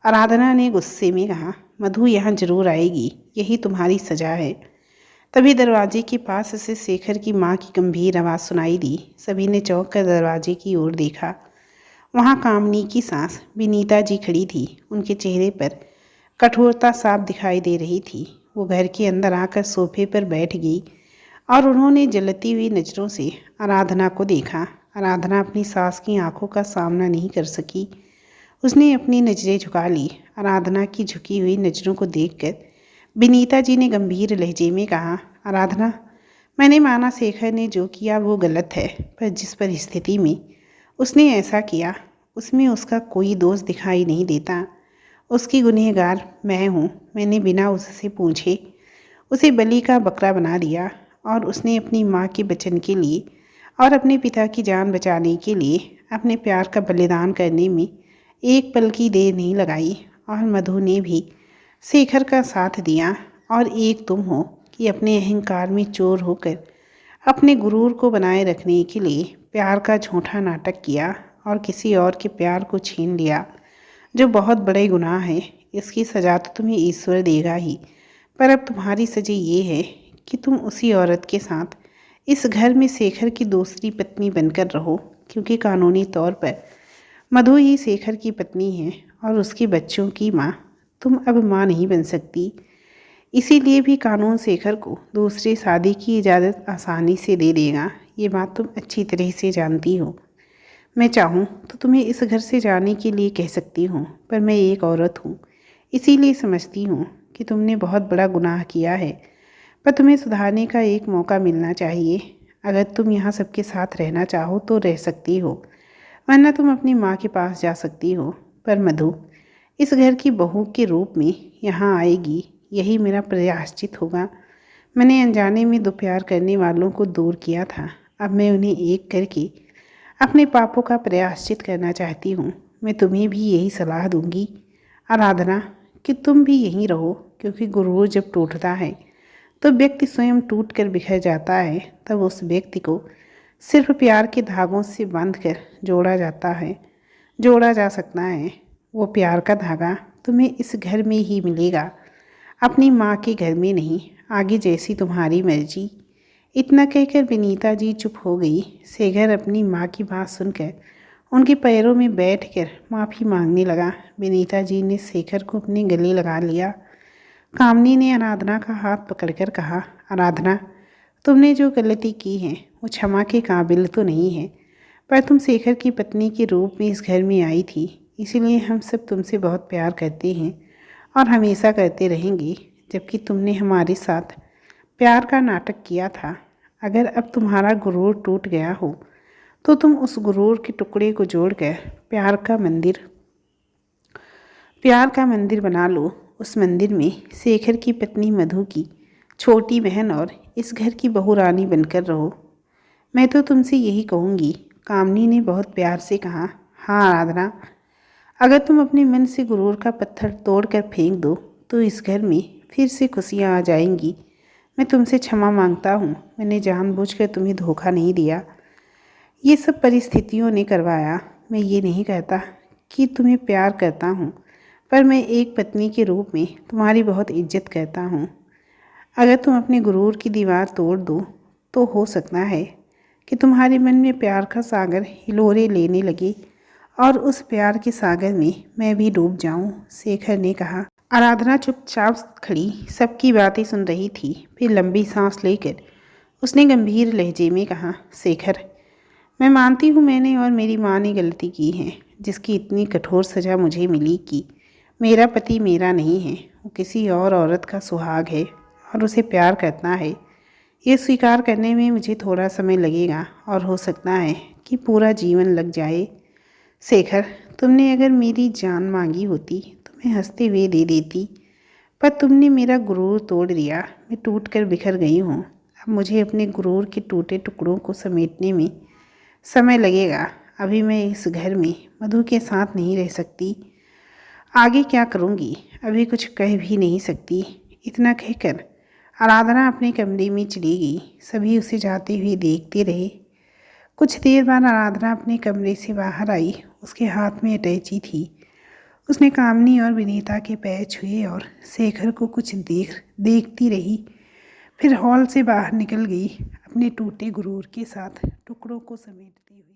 आराधना ने गुस्से में कहा, मधु यहाँ जरूर आएगी, यही तुम्हारी सजा है। तभी दरवाजे के पास से शेखर की माँ की गंभीर आवाज़ सुनाई दी। सभी ने चौंक कर दरवाजे की ओर देखा। वहाँ कामनी की सास विनीता जी खड़ी थी। उनके चेहरे पर कठोरता साफ दिखाई दे रही थी। वो घर के अंदर आकर सोफे पर बैठ गई और उन्होंने जलती हुई नज़रों से आराधना को देखा। आराधना अपनी सास की आंखों का सामना नहीं कर सकी। उसने अपनी नज़रें झुका ली। आराधना की झुकी हुई नज़रों को देखकर विनीता जी ने गंभीर लहजे में कहा, आराधना, मैंने माना शेखर ने जो किया वो गलत है, पर जिस परिस्थिति में उसने ऐसा किया उसमें उसका कोई दोष दिखाई नहीं देता। उसकी गुनहगार मैं हूँ। मैंने बिना उससे पूछे उसे बलि का बकरा बना दिया, और उसने अपनी माँ के वचन के लिए और अपने पिता की जान बचाने के लिए अपने प्यार का बलिदान करने में एक पल की देर नहीं लगाई। और मधु ने भी शेखर का साथ दिया। और एक तुम हो कि अपने अहंकार में चोर होकर अपने गुरूर को बनाए रखने के लिए प्यार का झूठा नाटक किया और किसी और के प्यार को छीन लिया, जो बहुत बड़े गुनाह है। इसकी सज़ा तो तुम्हें ईश्वर देगा ही, पर अब तुम्हारी सज़ा ये है कि तुम उसी औरत के साथ इस घर में शेखर की दूसरी पत्नी बनकर रहो, क्योंकि कानूनी तौर पर मधु ही शेखर की पत्नी है और उसके बच्चों की माँ। तुम अब माँ नहीं बन सकती। इसीलिए भी कानून शेखर को दूसरी शादी की इजाज़त आसानी से दे देगा। ये बात तुम अच्छी तरह से जानती हो। मैं चाहूँ तो तुम्हें इस घर से जाने के लिए कह सकती हूँ, पर मैं एक औरत हूँ, इसीलिए समझती हूँ कि तुमने बहुत बड़ा गुनाह किया है, पर तुम्हें सुधारने का एक मौका मिलना चाहिए। अगर तुम यहाँ सबके साथ रहना चाहो तो रह सकती हो, वरना तुम अपनी माँ के पास जा सकती हो। पर मधु इस घर की बहू के रूप में यहाँ आएगी, यही मेरा प्रायश्चित होगा। मैंने अनजाने में दो प्यार करने वालों को दूर किया था, अब मैं उन्हें एक करके अपने पापों का प्रायश्चित करना चाहती हूँ। मैं तुम्हें भी यही सलाह दूंगी आराधना, कि तुम भी यहीं रहो, क्योंकि गुरूर जब टूटता है तो व्यक्ति स्वयं टूट कर बिखर जाता है। तब उस व्यक्ति को सिर्फ प्यार के धागों से बांध कर जोड़ा जा सकता है। वो प्यार का धागा तुम्हें इस घर में ही मिलेगा, अपनी माँ के घर में नहीं। आगे जैसी तुम्हारी मर्जी। इतना कहकर विनीता जी चुप हो गई। शेखर अपनी माँ की बात सुनकर उनके पैरों में बैठकर माफ़ी मांगने लगा। विनीता जी ने शेखर को अपने गले लगा लिया। कामनी ने आराधना का हाथ पकड़कर कहा, आराधना, तुमने जो गलती की है वो क्षमा के काबिल तो नहीं है, पर तुम शेखर की पत्नी के रूप में इस घर में आई थी, इसीलिए हम सब तुमसे बहुत प्यार करते हैं और हमेशा करते रहेंगे। जबकि तुमने हमारे साथ प्यार का नाटक किया था। अगर अब तुम्हारा गुरूर टूट गया हो तो तुम उस गुरूर के टुकड़े को जोड़कर प्यार का मंदिर बना लो। उस मंदिर में शेखर की पत्नी मधु की छोटी बहन और इस घर की बहू रानी बनकर रहो। मैं तो तुमसे यही कहूँगी। कामनी ने बहुत प्यार से कहा, हाँ आराधना, अगर तुम अपने मन से गुरूर का पत्थर तोड़कर फेंक दो तो इस घर में फिर से खुशियाँ आ जाएंगी। मैं तुमसे क्षमा मांगता हूँ। मैंने जानबूझकर तुम्हें धोखा नहीं दिया। ये सब परिस्थितियों ने करवाया। मैं ये नहीं कहता कि तुम्हें प्यार करता हूँ, पर मैं एक पत्नी के रूप में तुम्हारी बहुत इज्जत करता हूँ। अगर तुम अपने गुरूर की दीवार तोड़ दो तो हो सकता है कि तुम्हारे मन में प्यार का सागर हिलोरे लेने लगे और उस प्यार के सागर में मैं भी डूब जाऊं, शेखर ने कहा। आराधना चुपचाप खड़ी सबकी बातें सुन रही थी। फिर लंबी सांस लेकर उसने गंभीर लहजे में कहा, शेखर, मैं मानती हूँ मैंने और मेरी माँ ने गलती की है, जिसकी इतनी कठोर सज़ा मुझे मिली कि मेरा पति मेरा नहीं है, वो किसी और औरत का सुहाग है और उसे प्यार करता है। ये स्वीकार करने में मुझे थोड़ा समय लगेगा और हो सकता है कि पूरा जीवन लग जाए। शेखर, तुमने अगर मेरी जान मांगी होती तो मैं हंसते हुए दे देती, पर तुमने मेरा गुरूर तोड़ दिया। मैं टूट कर बिखर गई हूँ। अब मुझे अपने गुरूर के टूटे टुकड़ों को समेटने में समय लगेगा। अभी मैं इस घर में मधु के साथ नहीं रह सकती। आगे क्या करूँगी अभी कुछ कह भी नहीं सकती। इतना कहकर आराधना अपने कमरे में चली गई। सभी उसे जाते हुए देखते रहे। कुछ देर बाद आराधना अपने कमरे से बाहर आई। उसके हाथ में अटैची थी। उसने कामनी और विनीता के पैर छुए और शेखर को कुछ देर देखती रही। फिर हॉल से बाहर निकल गई, अपने टूटे गुरूर के साथ टुकड़ों को समेटती हुई।